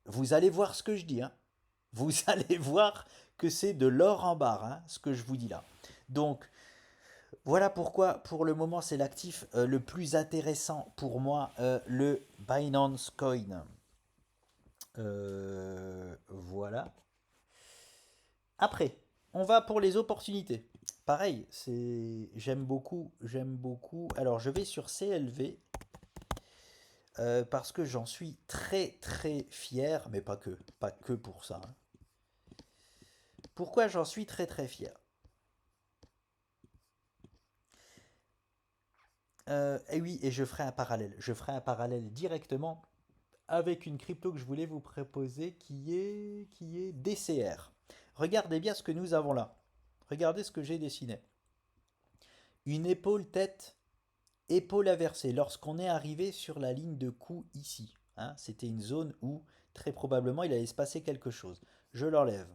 vous allez voir ce que je dis, hein. Vous allez voir que c'est de l'or en barre, hein, ce que je vous dis là. Donc, voilà pourquoi, pour le moment, c'est l'actif le plus intéressant pour moi, le Binance Coin. Voilà. Après, on va pour les opportunités. Pareil, j'aime beaucoup, j'aime beaucoup. Alors, je vais sur CLV parce que j'en suis très très fier, mais pas que pour ça, hein. Pourquoi j'en suis très très fier? Et oui, et je ferai un parallèle. Je ferai un parallèle directement avec une crypto que je voulais vous proposer qui est DCR. Regardez bien ce que nous avons là. Regardez ce que j'ai dessiné. Une épaule tête, épaule inversée. Lorsqu'on est arrivé sur la ligne de coup ici, hein, c'était une zone où très probablement il allait se passer quelque chose. Je l'enlève.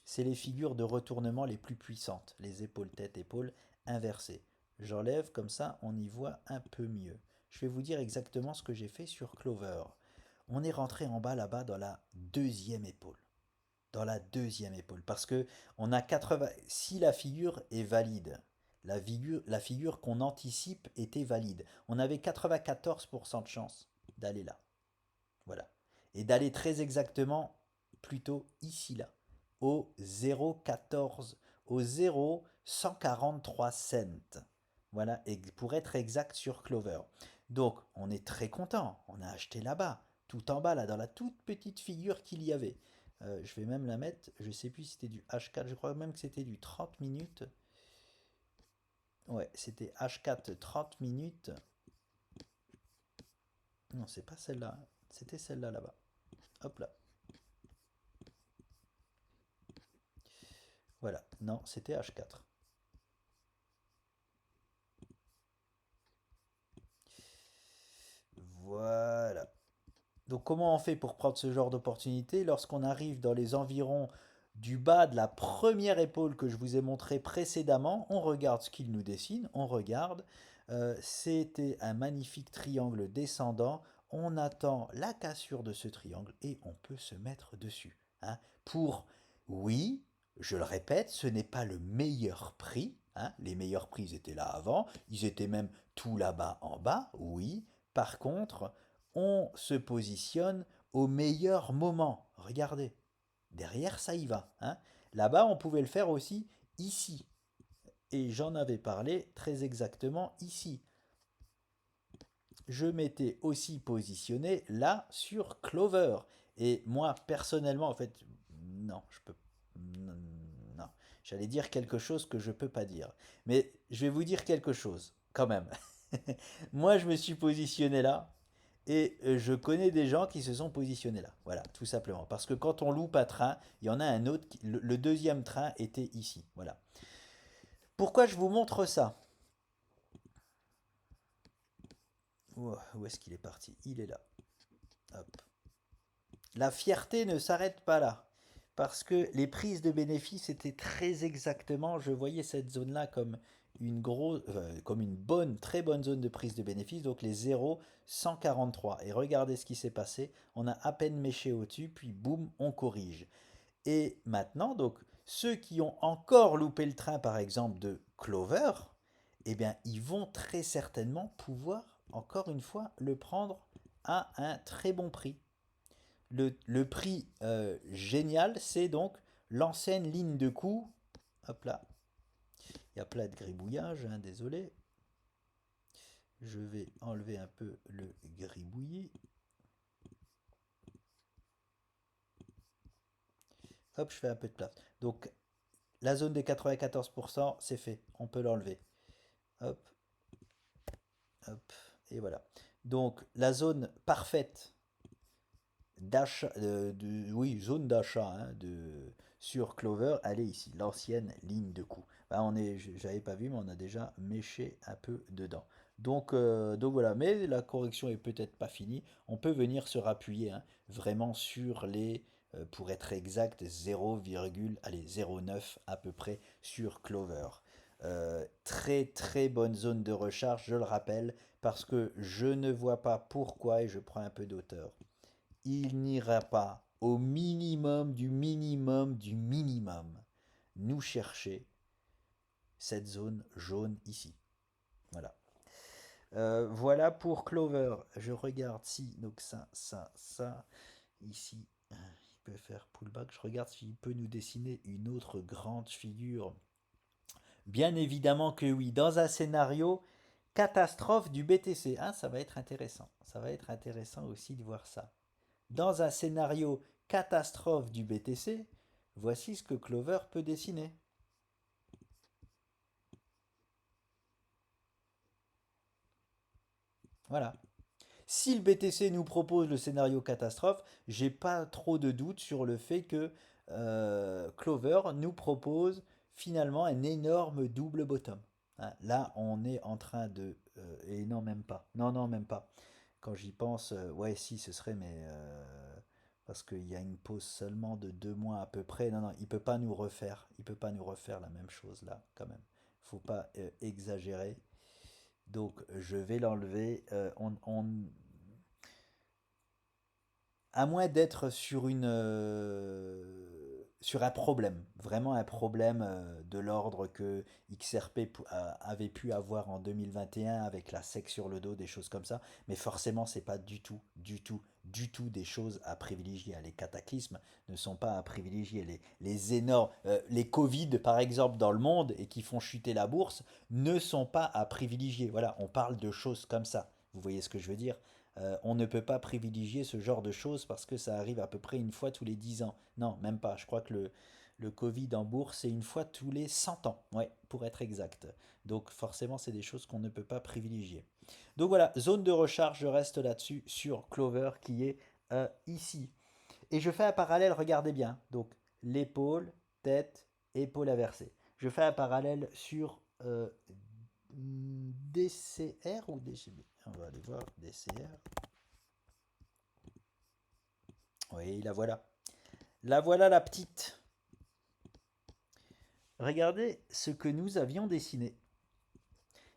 C'est les figures de retournement les plus puissantes, les épaules tête, épaule inversées. J'enlève comme ça, on y voit un peu mieux. Je vais vous dire exactement ce que j'ai fait sur Clover. On est rentré en bas là-bas dans la deuxième épaule. Dans la deuxième épaule. Parce que on a 80. Si la figure est valide, la figure qu'on anticipe était valide. On avait 94% de chance d'aller là. Voilà. Et d'aller très exactement plutôt ici là. Au 0,14. Au 0,143 cents. Voilà. Et pour être exact sur Clover. Donc on est très content. On a acheté là-bas tout en bas, là, dans la toute petite figure qu'il y avait. Je vais même la mettre, je sais plus si c'était du H4, je crois même que c'était du 30 minutes. Ouais, c'était H4 30 minutes. Non, c'est pas celle-là, c'était celle-là là-bas. Hop là. Voilà, non, c'était H4. Voilà. Donc comment on fait pour prendre ce genre d'opportunité lorsqu'on arrive dans les environs du bas de la première épaule que je vous ai montré précédemment? On regarde ce qu'il nous dessine, on regarde. C'était un magnifique triangle descendant. On attend la cassure de ce triangle et on peut se mettre dessus, hein, pour, oui, je le répète, ce n'est pas le meilleur prix, hein. Les meilleurs prix ils étaient là avant, ils étaient même tout là-bas en bas, oui. Par contre, on se positionne au meilleur moment. Regardez, derrière ça y va, hein. Là-bas, on pouvait le faire aussi ici. Et j'en avais parlé très exactement ici. Je m'étais aussi positionné là sur Clover. Et moi, personnellement, en fait, non, je peux. Non, j'allais dire quelque chose que je peux pas dire. Mais je vais vous dire quelque chose, quand même. Moi, je me suis positionné là. Et je connais des gens qui se sont positionnés là. Voilà, tout simplement. Parce que quand on loupe un train, il y en a un autre, le deuxième train était ici. Voilà. Pourquoi je vous montre ça? Où est-ce qu'il est parti? Il est là. Hop. La fierté ne s'arrête pas là. Parce que les prises de bénéfices étaient très exactement, je voyais cette zone-là comme comme une bonne, très bonne zone de prise de bénéfices, donc les 0,143. Et regardez ce qui s'est passé, on a à peine méché au-dessus, puis boum, on corrige. Et maintenant, donc, ceux qui ont encore loupé le train, par exemple, de Clover, eh bien, ils vont très certainement pouvoir, encore une fois, le prendre à un très bon prix. Le prix génial, c'est donc l'ancienne ligne de coup. Hop là, il y a plein de gribouillage, hein, désolé. Je vais enlever un peu le gribouillis. Hop, je fais un peu de place. Donc, la zone des 94%, c'est fait. On peut l'enlever. Hop, hop, et voilà. Donc, la zone parfaite d'achat, oui, zone d'achat, hein, sur Clover, elle est ici, l'ancienne ligne de coup. Bah, j'avais pas vu, mais on a déjà méché un peu dedans. Donc voilà, mais la correction est peut-être pas finie. On peut venir se rappuyer hein, vraiment sur pour être exact, 0,09 à peu près sur Clover. Très très bonne zone de recharge, je le rappelle, parce que je ne vois pas pourquoi, et je prends un peu d'auteur, il n'ira pas au minimum du minimum du minimum nous chercher cette zone jaune ici. Voilà. Voilà pour Clover. Je regarde si, donc ça, ici, il peut faire pullback. Je regarde s'il peut nous dessiner une autre grande figure. Bien évidemment que oui, dans un scénario catastrophe du BTC. Ah, ça va être intéressant. Ça va être intéressant aussi de voir ça. Dans un scénario catastrophe du BTC, voici ce que Clover peut dessiner. Voilà. Si le BTC nous propose le scénario catastrophe, j'ai pas trop de doute sur le fait que Clover nous propose finalement un énorme double bottom. Hein, là, on est en train de... et non, même pas. Non, non, même pas. Quand j'y pense, ouais, si, ce serait, mais... parce qu'il y a une pause seulement de 2 mois à peu près. Non, non, il peut pas nous refaire. Il peut pas nous refaire la même chose là, quand même. Faut pas exagérer. Donc, je vais l'enlever. À moins d'être sur un problème, vraiment un problème de l'ordre que XRP avait pu avoir en 2021 avec la SEC sur le dos, des choses comme ça. Mais forcément, c'est pas du tout, du tout, du tout des choses à privilégier. Les cataclysmes ne sont pas à privilégier. Les énormes, les Covid par exemple dans le monde et qui font chuter la bourse ne sont pas à privilégier. Voilà, on parle de choses comme ça. Vous voyez ce que je veux dire? On ne peut pas privilégier ce genre de choses parce que ça arrive à peu près une fois tous les 10 ans. Non, même pas. Je crois que le Covid en bourse, c'est une fois tous les 100 ans. Ouais, pour être exact. Donc forcément, c'est des choses qu'on ne peut pas privilégier. Donc voilà, zone de recharge, je reste là-dessus sur Clover qui est ici. Et je fais un parallèle, regardez bien. Donc l'épaule, tête, épaule inversée. Je fais un parallèle sur DCR ou DCB. On va aller voir DCR. Oui, la voilà. La voilà la petite. Regardez ce que nous avions dessiné.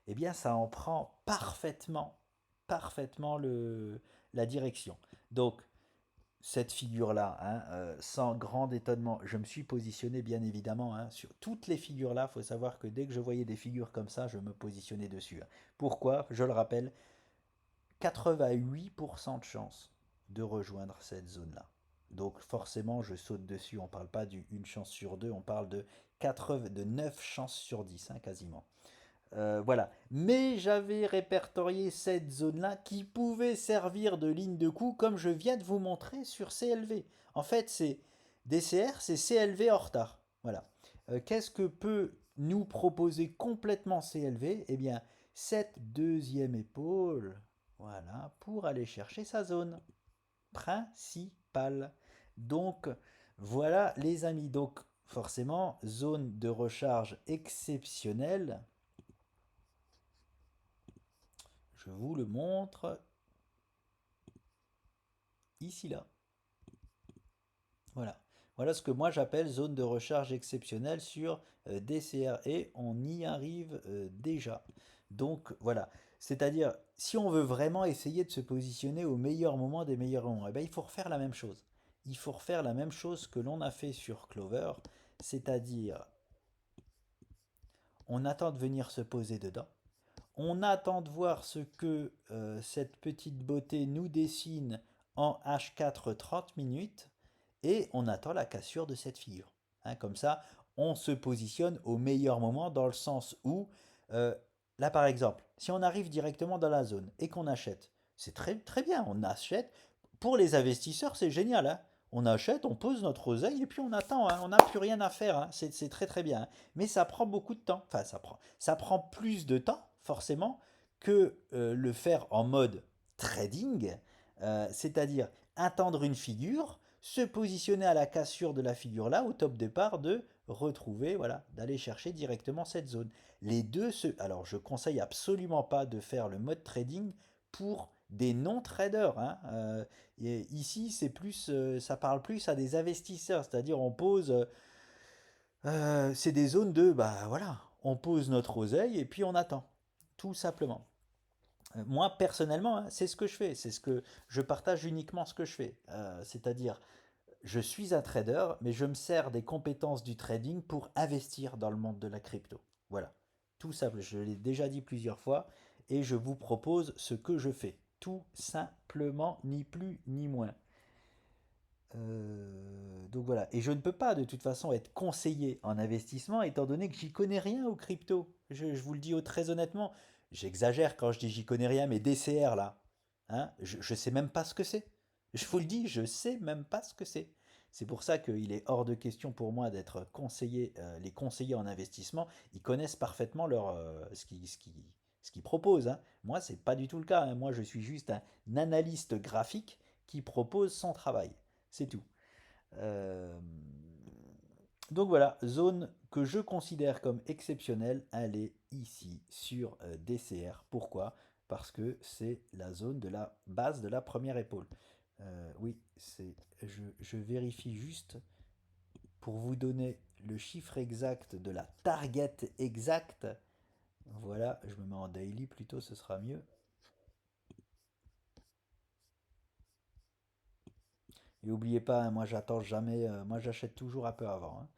Eh bien, ça en prend parfaitement, parfaitement la direction. Donc, cette figure-là, hein, sans grand étonnement, je me suis positionné bien évidemment hein, sur toutes les figures-là. Il faut savoir que dès que je voyais des figures comme ça, je me positionnais dessus. Hein. Pourquoi? Je le rappelle, 88% de chance de rejoindre cette zone-là. Donc forcément, je saute dessus. On ne parle pas d'une chance sur deux, on parle de 9 chances sur 10, hein, quasiment. Voilà. Mais j'avais répertorié cette zone-là qui pouvait servir de ligne de coup, comme je viens de vous montrer sur CLV. En fait, c'est DCR, c'est CLV en retard. Voilà. Qu'est-ce que peut nous proposer complètement CLV? Eh bien, cette deuxième épaule, voilà, pour aller chercher sa zone principale. Donc, voilà les amis. Donc, forcément, zone de recharge exceptionnelle. Je vous le montre ici là. Voilà. Voilà ce que moi j'appelle zone de recharge exceptionnelle sur DCR et on y arrive déjà. Donc voilà. C'est-à-dire, si on veut vraiment essayer de se positionner au meilleur moment des meilleurs moments, eh ben, il faut refaire la même chose. Il faut refaire la même chose que l'on a fait sur Clover, c'est-à-dire on attend de venir se poser dedans. On attend de voir ce que cette petite beauté nous dessine en H4 30 minutes et on attend la cassure de cette figure. Hein, comme ça, on se positionne au meilleur moment dans le sens où, euh, là par exemple, si on arrive directement dans la zone et qu'on achète, c'est très, très bien, on achète. Pour les investisseurs, c'est génial. Hein. On achète, on pose notre oseille et puis on attend. Hein. On n'a plus rien à faire. Hein. C'est très très bien. Hein. Mais ça prend beaucoup de temps. Enfin, ça prend plus de temps, forcément, que le faire en mode trading, c'est-à-dire attendre une figure, se positionner à la cassure de la figure là, au top départ de retrouver, voilà, d'aller chercher directement cette zone. Les deux Alors, je conseille absolument pas de faire le mode trading pour des non-traders, hein. Et ici, ça parle plus à des investisseurs, c'est-à-dire on pose, c'est des zones de, bah voilà, on pose notre oseille et puis on attend, tout simplement. Moi, personnellement, hein, c'est ce que je fais, je partage uniquement ce que je fais. C'est-à-dire, je suis un trader, mais je me sers des compétences du trading pour investir dans le monde de la crypto. Voilà, tout simple, je l'ai déjà dit plusieurs fois, et je vous propose ce que je fais. Tout simplement, ni plus ni moins. Donc voilà, et je ne peux pas de toute façon être conseiller en investissement étant donné que j'y connais rien aux crypto. Je vous le dis très honnêtement, j'exagère quand je dis j'y connais rien, mais DCR là, hein, je sais même pas ce que c'est. Je vous le dis, je sais même pas ce que c'est. C'est pour ça qu'il est hors de question pour moi d'être conseiller. Les conseillers en investissement, ils connaissent parfaitement ce qu'ils proposent, hein. Moi, c'est pas du tout le cas, hein. Moi, je suis juste un analyste graphique qui propose son travail. C'est tout. Euh, donc voilà, zone que je considère comme exceptionnelle, elle est ici sur DCR. Pourquoi? Parce que c'est la zone de la base de la première épaule. Oui, je vérifie juste pour vous donner le chiffre exact de la target exacte. Voilà, je me mets en daily plutôt, ce sera mieux. Et n'oubliez pas, hein, moi j'attends jamais, moi j'achète toujours un peu avant, hein.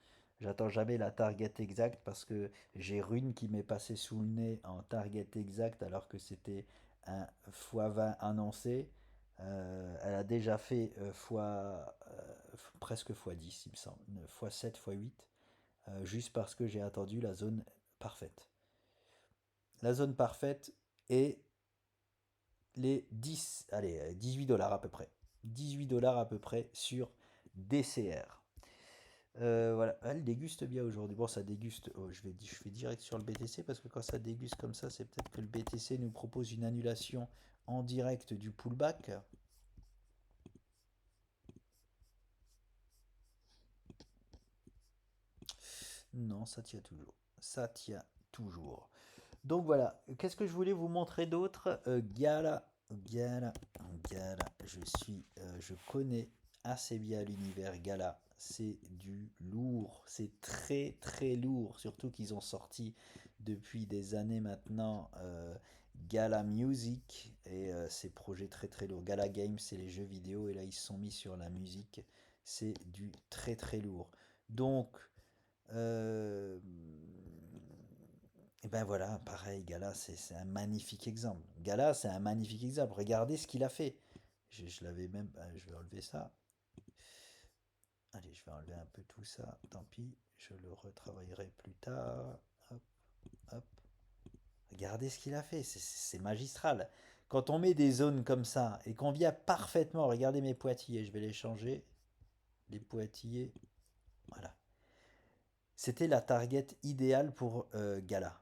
J'attends jamais la target exacte parce que j'ai Rune qui m'est passé sous le nez en target exact alors que c'était un x20 annoncé. Elle a déjà fait presque x10 il me semble, x7, x8, juste parce que j'ai attendu la zone parfaite. La zone parfaite est les 10, allez, 18 dollars à peu près. 18 dollars à peu près sur DCR. Voilà, elle déguste bien aujourd'hui. Bon, ça déguste. Oh, je fais direct sur le BTC parce que quand ça déguste comme ça, c'est peut-être que le BTC nous propose une annulation en direct du pullback. Non, ça tient toujours. Ça tient toujours. Donc voilà, qu'est-ce que je voulais vous montrer d'autre? Gala, Gala. Je connais assez bien l'univers Gala. C'est du lourd, c'est très très lourd. Surtout qu'ils ont sorti depuis des années maintenant Gala Music et ces projets très très lourds. Gala Games, c'est les jeux vidéo et là ils se sont mis sur la musique. C'est du très très lourd. Donc euh, et ben voilà, pareil, Gala, c'est un magnifique exemple. Gala, c'est un magnifique exemple. Regardez ce qu'il a fait. Je l'avais même. Je vais enlever ça. Allez, je vais enlever un peu tout ça. Tant pis, je le retravaillerai plus tard. Hop, hop. Regardez ce qu'il a fait. C'est magistral. Quand on met des zones comme ça et qu'on vient parfaitement. Regardez mes pointillés. Je vais les changer. Les pointillés. Voilà. C'était la target idéale pour Gala.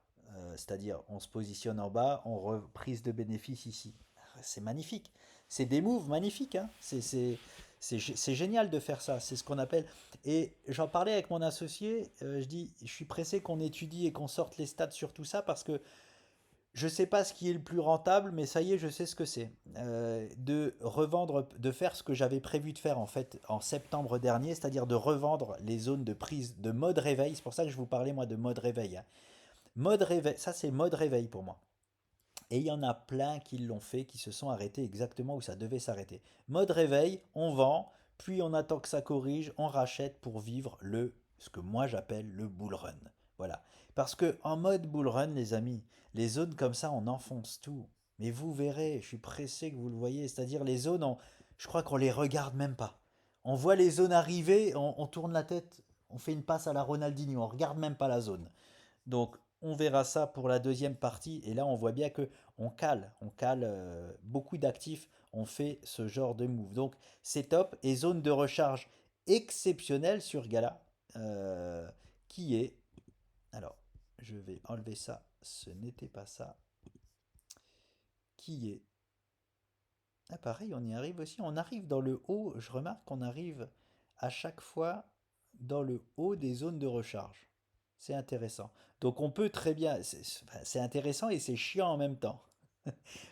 C'est-à-dire, on se positionne en bas, on reprise de bénéfice ici. C'est magnifique. C'est des moves magnifiques, hein. C'est génial de faire ça. C'est ce qu'on appelle. Et j'en parlais avec mon associé. Je dis, je suis pressé qu'on étudie et qu'on sorte les stats sur tout ça parce que je sais pas ce qui est le plus rentable, mais ça y est, je sais ce que c'est. De revendre, de faire ce que j'avais prévu de faire en fait en septembre dernier, c'est-à-dire de revendre les zones de prise de mode réveil. C'est pour ça que je vous parlais moi de mode réveil, hein. Mode réveil, ça c'est mode réveil pour moi. Et il y en a plein qui l'ont fait, qui se sont arrêtés exactement où ça devait s'arrêter. Mode réveil, on vend, puis on attend que ça corrige, on rachète pour vivre ce que moi j'appelle le bull run. Voilà. Parce que en mode bull run, les amis, les zones comme ça, on enfonce tout. Mais vous verrez, je suis pressé que vous le voyez. C'est-à-dire les zones, je crois qu'on les regarde même pas. On voit les zones arriver, on tourne la tête, on fait une passe à la Ronaldinho, on regarde même pas la zone. Donc on verra ça pour la deuxième partie. Et là, on voit bien que on cale beaucoup d'actifs. On fait ce genre de move. Donc c'est top. Et zone de recharge exceptionnelle sur Gala, euh, qui est. Alors, je vais enlever ça. Ce n'était pas ça. Qui est. Ah, pareil, on y arrive aussi. On arrive dans le haut. Je remarque qu'on arrive à chaque fois dans le haut des zones de recharge. C'est intéressant. Donc on peut très bien, c'est intéressant et c'est chiant en même temps.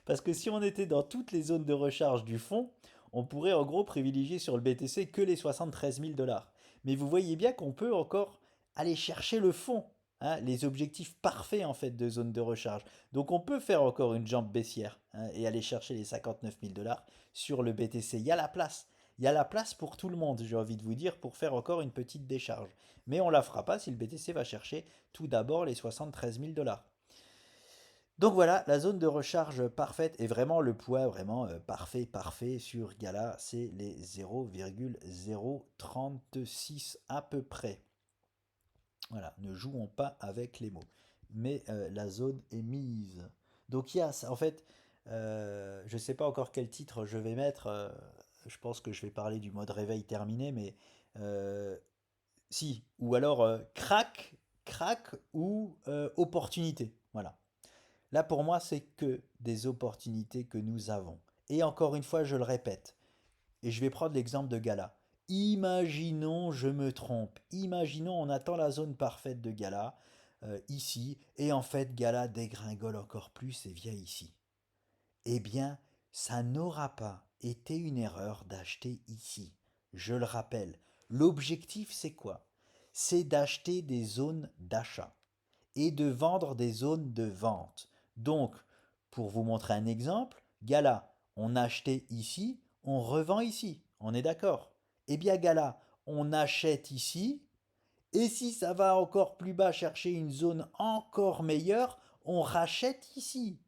Parce que si on était dans toutes les zones de recharge du fond, on pourrait en gros privilégier sur le BTC que les 73 000 $. Mais vous voyez bien qu'on peut encore aller chercher le fond, hein, les objectifs parfaits en fait de zone de recharge. Donc on peut faire encore une jambe baissière, hein, et aller chercher les 59 000 $ sur le BTC. Il y a la place. Il y a la place pour tout le monde, j'ai envie de vous dire, pour faire encore une petite décharge. Mais on la fera pas si le BTC va chercher tout d'abord les 73 000 $. Donc voilà, la zone de recharge parfaite et vraiment le poids vraiment parfait sur Gala, c'est les 0,036 à peu près. Voilà, ne jouons pas avec les mots. Mais la zone est mise. Donc il y a, en fait, je ne sais pas encore quel titre je vais mettre. Je pense que je vais parler du mode réveil terminé, mais euh, si. Ou alors crack ou opportunité. Voilà. Là, pour moi, c'est que des opportunités que nous avons. Et encore une fois, je le répète, et je vais prendre l'exemple de Gala. Imaginons, je me trompe, imaginons on attend la zone parfaite de Gala, ici, et en fait Gala dégringole encore plus et vient ici. Eh bien, ça n'aura pas été une erreur d'acheter ici. Je le rappelle, l'objectif c'est quoi? C'est d'acheter des zones d'achat et de vendre des zones de vente. Donc, pour vous montrer un exemple, Gala, on a acheté ici, on revend ici. On est d'accord? Eh bien, Gala, on achète ici, et si ça va encore plus bas chercher une zone encore meilleure, on rachète ici.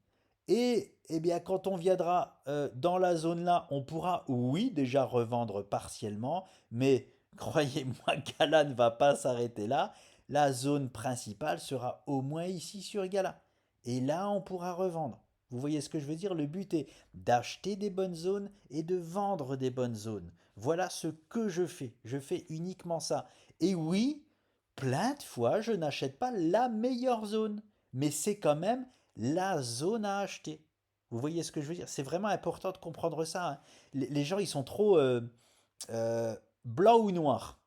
Et eh bien, quand on viendra dans la zone là, on pourra, oui, déjà revendre partiellement, mais croyez-moi, Gala ne va pas s'arrêter là. La zone principale sera au moins ici sur Gala. Et là, on pourra revendre. Vous voyez ce que je veux dire? Le but est d'acheter des bonnes zones et de vendre des bonnes zones. Voilà ce que je fais. Je fais uniquement ça. Et oui, plein de fois, je n'achète pas la meilleure zone, mais c'est quand même la zone à acheter. Vous voyez ce que je veux dire? C'est vraiment important de comprendre ça, hein. Les gens, ils sont trop euh, blanc ou noir.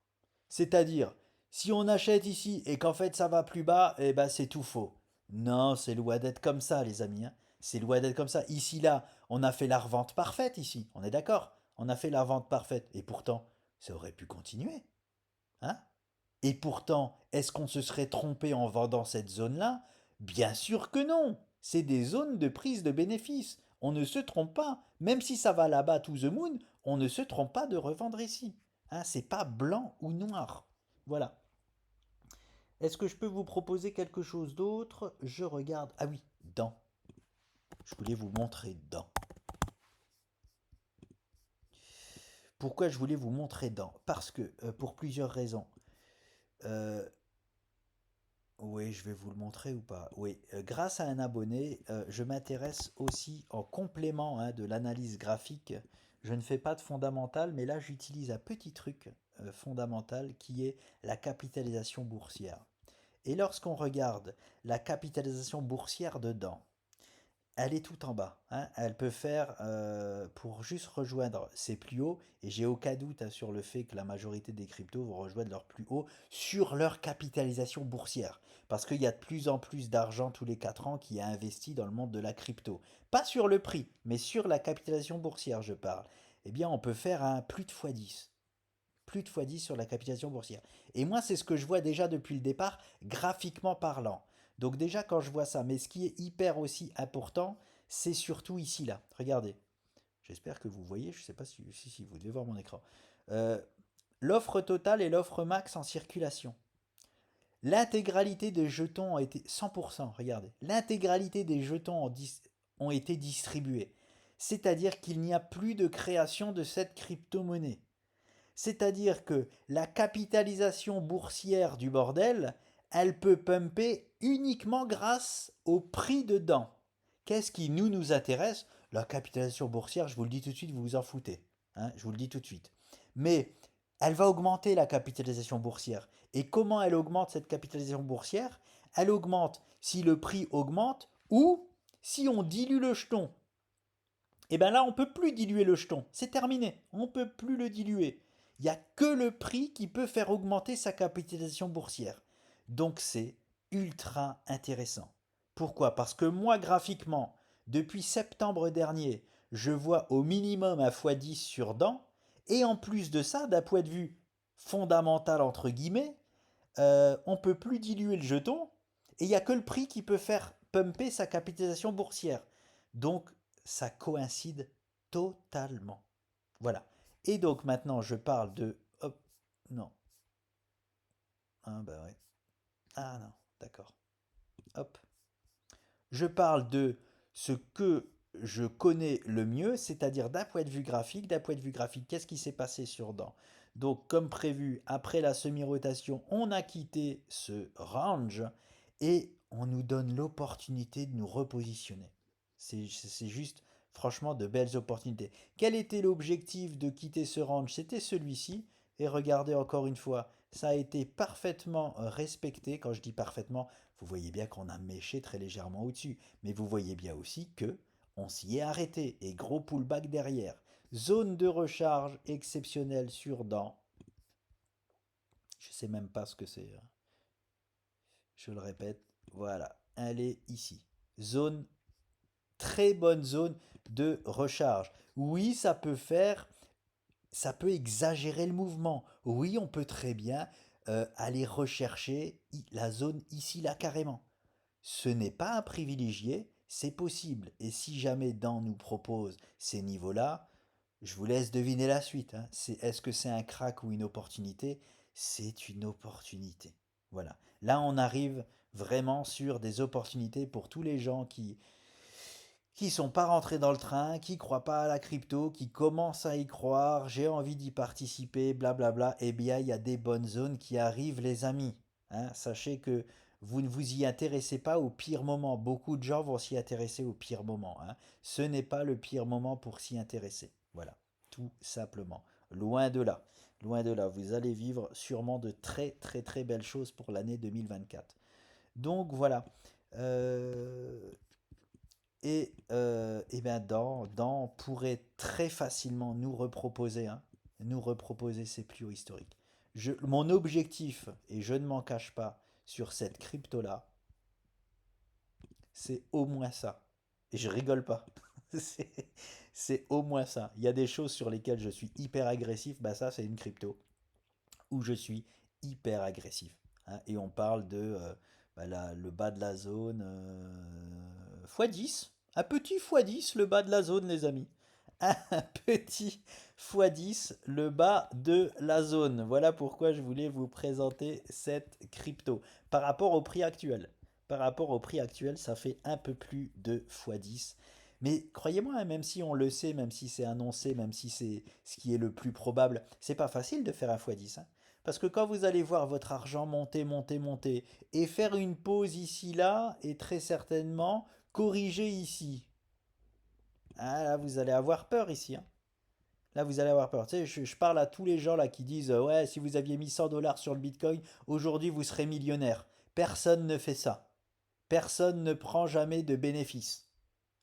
C'est-à-dire, si on achète ici et qu'en fait ça va plus bas, eh ben c'est tout faux. Non, c'est loin d'être comme ça, les amis, hein. C'est loin d'être comme ça. Ici, là, on a fait la revente parfaite ici. On est d'accord? On a fait la vente parfaite. Et pourtant, ça aurait pu continuer. Hein? Et pourtant, est-ce qu'on se serait trompé en vendant cette zone-là? Bien sûr que non. C'est des zones de prise de bénéfices. On ne se trompe pas. Même si ça va là-bas to the moon, on ne se trompe pas de revendre ici. Hein, c'est pas blanc ou noir. Voilà. Est-ce que je peux vous proposer quelque chose d'autre? Je regarde. Ah oui, dents. Je voulais vous montrer dents. Pourquoi je voulais vous montrer dents? Parce que, pour plusieurs raisons. Euh, Oui, je vais vous le montrer ou pas. Oui, grâce à un abonné, je m'intéresse aussi en complément, hein, de l'analyse graphique. Je ne fais pas de fondamental, mais là j'utilise un petit truc fondamental qui est la capitalisation boursière. Et lorsqu'on regarde la capitalisation boursière dedans, elle est tout en bas, hein. Elle peut faire, pour juste rejoindre ses plus hauts, et j'ai aucun doute, hein, sur le fait que la majorité des cryptos vont rejoindre leur plus haut sur leur capitalisation boursière. Parce qu'il y a de plus en plus d'argent tous les 4 ans qui est investi dans le monde de la crypto. Pas sur le prix, mais sur la capitalisation boursière, je parle. Eh bien, on peut faire un plus de x10. Plus de x10 sur la capitalisation boursière. Et moi, c'est ce que je vois déjà depuis le départ, graphiquement parlant. Donc déjà, quand je vois ça, mais ce qui est hyper aussi important, c'est surtout ici, là. Regardez. J'espère que vous voyez, je ne sais pas si vous devez voir mon écran. Euh, L'offre totale et l'offre max en circulation. L'intégralité des jetons a été 100%, regardez. L'intégralité des jetons ont été distribués. C'est-à-dire qu'il n'y a plus de création de cette crypto-monnaie. C'est-à-dire que la capitalisation boursière du bordel, elle peut pumper uniquement grâce au prix dedans. Qu'est-ce qui nous intéresse? La capitalisation boursière, je vous le dis tout de suite, vous vous en foutez. Hein, je vous le dis tout de suite. Mais elle va augmenter la capitalisation boursière. Et comment elle augmente cette capitalisation boursière? Elle augmente si le prix augmente ou si on dilue le jeton. Et bien là, on ne peut plus diluer le jeton. C'est terminé. On ne peut plus le diluer. Il n'y a que le prix qui peut faire augmenter sa capitalisation boursière. Donc c'est ultra intéressant. Pourquoi? Parce que moi, graphiquement, depuis septembre dernier, je vois au minimum un x10 sur dent. Et en plus de ça, d'un point de vue fondamental, entre guillemets, on peut plus diluer le jeton. Et il n'y a que le prix qui peut faire pumper sa capitalisation boursière. Donc ça coïncide totalement. Voilà. Et donc maintenant, je parle de... Hop, non. Ah bah ouais. Ah non, d'accord. Hop. Je parle de ce que je connais le mieux, c'est-à-dire d'un point de vue graphique. D'un point de vue graphique, qu'est-ce qui s'est passé sur dents? Donc, comme prévu, après la semi-rotation, on a quitté ce range et on nous donne l'opportunité de nous repositionner. C'est juste, franchement, de belles opportunités. Quel était l'objectif de quitter ce range? C'était celui-ci. Et regardez encore une fois, ça a été parfaitement respecté. Quand je dis parfaitement, vous voyez bien qu'on a méché très légèrement au-dessus. Mais vous voyez bien aussi que on s'y est arrêté. Et gros pullback derrière. Zone de recharge exceptionnelle sur dents. Je sais même pas ce que c'est, hein. Je le répète. Voilà. Elle est ici. Zone, très bonne zone de recharge. Oui, ça peut exagérer le mouvement. Oui, on peut très bien aller rechercher la zone ici, là, carrément. Ce n'est pas un privilégié, c'est possible. Et si jamais Dan nous propose ces niveaux-là, je vous laisse deviner la suite, hein. Est-ce que c'est un crack ou une opportunité? C'est une opportunité. Voilà. Là, on arrive vraiment sur des opportunités pour tous les gens qui sont pas rentrés dans le train, qui croient pas à la crypto, qui commencent à y croire, j'ai envie d'y participer, blablabla. Eh bien, il y a des bonnes zones qui arrivent, les amis, hein. Sachez que vous ne vous y intéressez pas au pire moment. Beaucoup de gens vont s'y intéresser au pire moment, hein. Ce n'est pas le pire moment pour s'y intéresser. Voilà, tout simplement. Loin de là. Loin de là. Vous allez vivre sûrement de très très très belles choses pour l'année 2024. Donc voilà. Euh, et bien Dan pourrait très facilement nous reproposer, hein, nous reproposer ses plus hauts historiques. Mon objectif, et je ne m'en cache pas, sur cette crypto-là, c'est au moins ça. Et je rigole pas. c'est c'est au moins ça. Il y a des choses sur lesquelles je suis hyper agressif, bah ça c'est une crypto où je suis hyper agressif, hein. Et on parle de le bas de la zone x10. Un petit x10, le bas de la zone, les amis. Un petit x10, le bas de la zone. Voilà pourquoi je voulais vous présenter cette crypto. Par rapport au prix actuel. Par rapport au prix actuel, ça fait un peu plus de x10. Mais croyez-moi, hein, même si on le sait, même si c'est annoncé, même si c'est ce qui est le plus probable, c'est pas facile de faire un x10, hein. Parce que quand vous allez voir votre argent monter, monter, monter, et faire une pause ici, là, et très certainement corriger ici, ah, là, vous allez avoir peur ici, hein. Là, vous allez avoir peur. Tu sais, je parle à tous les gens là qui disent ouais, si vous aviez mis 100 dollars sur le Bitcoin, aujourd'hui vous serez millionnaire. Personne ne fait ça. Personne ne prend jamais de bénéfices,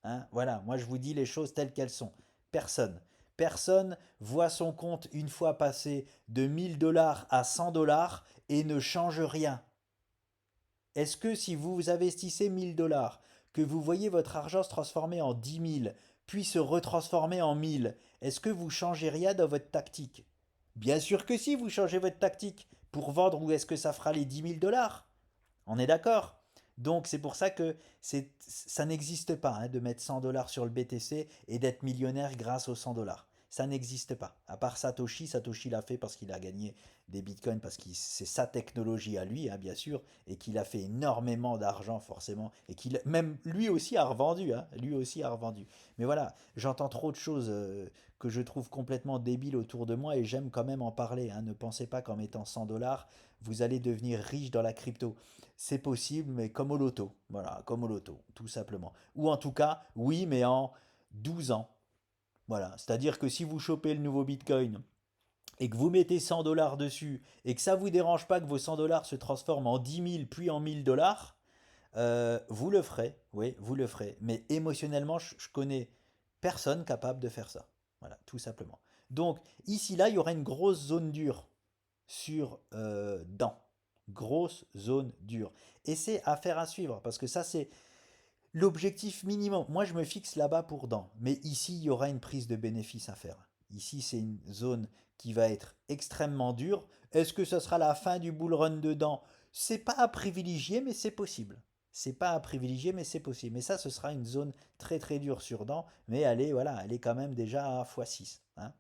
hein. Voilà, moi je vous dis les choses telles qu'elles sont. Personne. Personne voit son compte une fois passé de 1000 dollars à 100 dollars et ne change rien. Est-ce que si vous investissez 1000 dollars, que vous voyez votre argent se transformer en 10 000, puis se retransformer en 1000, est-ce que vous changez rien dans votre tactique? Bien sûr que si, vous changez votre tactique pour vendre, ou est-ce que ça fera les 10 000 dollars? On est d'accord? Donc c'est pour ça que ça n'existe pas, hein, de mettre 100 dollars sur le BTC et d'être millionnaire grâce aux 100 dollars. Ça n'existe pas. À part Satoshi, Satoshi l'a fait parce qu'il a gagné des bitcoins, parce que c'est sa technologie à lui, hein, bien sûr, et qu'il a fait énormément d'argent forcément, et qu'il même lui aussi a revendu, hein, lui aussi a revendu. Mais voilà, j'entends trop de choses que je trouve complètement débiles autour de moi et j'aime quand même en parler, hein. Ne pensez pas qu'en mettant 100 dollars, vous allez devenir riche dans la crypto. C'est possible, mais comme au loto. Voilà, comme au loto, tout simplement. Ou en tout cas, oui, mais en 12 ans. Voilà, c'est-à-dire que si vous chopez le nouveau Bitcoin et que vous mettez 100 dollars dessus et que ça ne vous dérange pas que vos 100 dollars se transforment en 10 000 puis en 1000 dollars, vous le ferez, oui, vous le ferez. Mais émotionnellement, je connais personne capable de faire ça. Voilà, tout simplement. Donc ici, là, il y aura une grosse zone dure sur dents. Grosse zone dure. Et c'est affaire à suivre, parce que ça, c'est l'objectif minimum. Moi, je me fixe là-bas pour dents. Mais ici, il y aura une prise de bénéfice à faire. Ici, c'est une zone qui va être extrêmement dure. Est-ce que ce sera la fin du bull run de dents? C'est pas à privilégier, mais c'est possible. C'est pas à privilégier, mais c'est possible. Mais ça, ce sera une zone très très dure sur dents. Mais elle est, voilà, elle est quand même déjà à x6. Hein.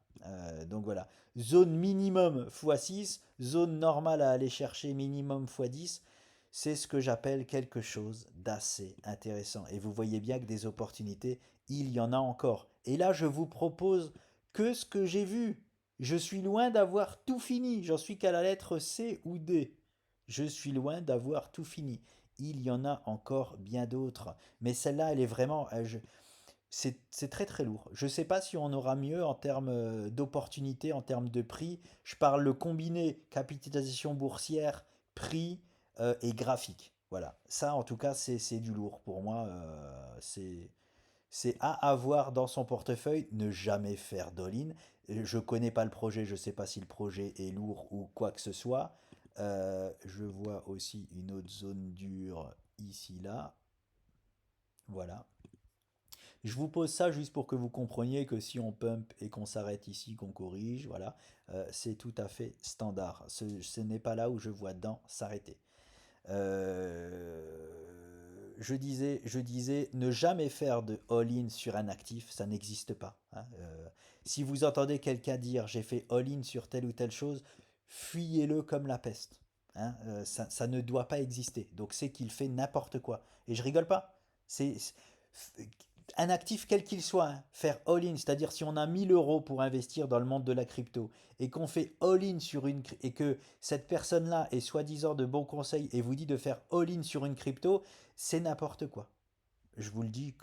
Donc voilà. Zone minimum x6, zone normale à aller chercher minimum x10. C'est ce que j'appelle quelque chose d'assez intéressant. Et vous voyez bien que des opportunités, il y en a encore. Et là, je vous propose que ce que j'ai vu. Je suis loin d'avoir tout fini. J'en suis qu'à la lettre C ou D. Je suis loin d'avoir tout fini. Il y en a encore bien d'autres. Mais celle-là, elle est vraiment... c'est très très lourd. Je ne sais pas si on aura mieux en termes d'opportunités, en termes de prix. Je parle le combiné capitalisation boursière, prix et graphique. Voilà, ça en tout cas c'est du lourd pour moi. C'est à avoir dans son portefeuille, ne jamais faire d'all-in. Je connais pas le projet, je ne sais pas si le projet est lourd ou quoi que ce soit. Je vois aussi une autre zone dure ici là. Voilà. Je vous pose ça juste pour que vous compreniez que si on pump et qu'on s'arrête ici, qu'on corrige, voilà, c'est tout à fait standard. Ce n'est pas là où je vois dents s'arrêter. Je disais, ne jamais faire de all-in sur un actif, ça n'existe pas. Hein. Si vous entendez quelqu'un dire j'ai fait all-in sur telle ou telle chose, fuyez-le comme la peste. Hein. Ça ne doit pas exister. Donc c'est qu'il fait n'importe quoi. Et je rigole pas. Un actif quel qu'il soit, hein, faire all-in, c'est-à-dire si on a 1000 euros pour investir dans le monde de la crypto et qu'on fait all-in sur une et que cette personne-là est soi-disant de bons conseils et vous dit de faire all-in sur une crypto, c'est n'importe quoi. Je vous le dis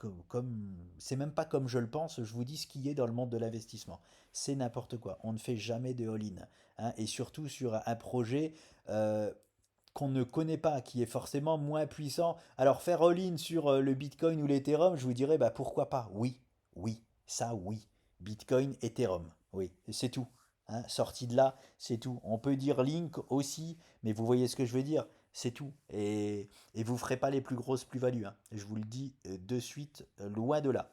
c'est même pas comme je le pense, je vous dis ce qui est dans le monde de l'investissement. C'est n'importe quoi. On ne fait jamais de all-in. Hein, et surtout sur un projet qu'on ne connaît pas, qui est forcément moins puissant. Alors faire all-in sur le Bitcoin ou l'Ethereum, je vous dirais bah pourquoi pas. Oui, oui, ça oui. Bitcoin, Ethereum, oui, c'est tout. Hein, sorti de là, c'est tout. On peut dire Link aussi, mais vous voyez ce que je veux dire, c'est tout. Et vous ne ferez pas les plus grosses plus-values. Hein. Je vous le dis de suite, loin de là.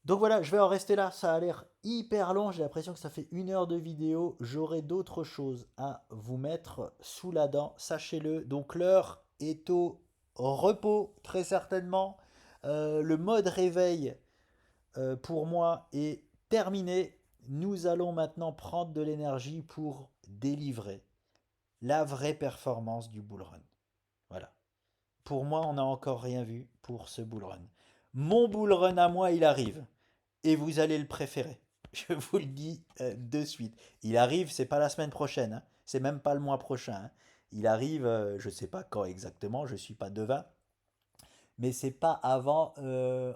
Donc voilà, je vais en rester là. Ça a l'air hyper long. J'ai l'impression que ça fait 1 heure de vidéo. J'aurai d'autres choses à vous mettre sous la dent. Sachez-le. Donc l'heure est au repos, très certainement. Le mode réveil pour moi est terminé. Nous allons maintenant prendre de l'énergie pour délivrer la vraie performance du bull run. Voilà. Pour moi, on n'a encore rien vu pour ce bull run. Mon bull run à moi, il arrive et vous allez le préférer. Je vous le dis de suite. Il arrive, c'est pas la semaine prochaine, hein. C'est même pas le mois prochain. Hein. Il arrive, je ne sais pas quand exactement, je ne suis pas devin, mais c'est pas avant,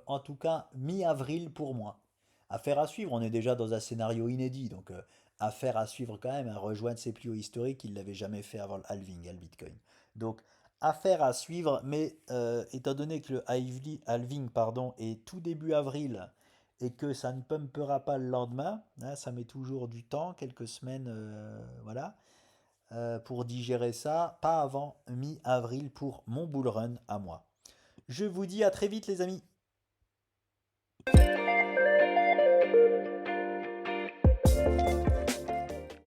en tout cas, mi-avril pour moi. Affaire à suivre, on est déjà dans un scénario inédit, donc affaire à suivre quand même, à rejoindre ses plus hauts historiques, il ne l'avait jamais fait avant le halving, hein, le Bitcoin. Donc, affaire à suivre, mais étant donné que le halving pardon, est tout début avril et que ça ne pumpera pas le lendemain, hein, ça met toujours du temps, quelques semaines, voilà, pour digérer ça, pas avant mi-avril pour mon bull run à moi. Je vous dis à très vite les amis.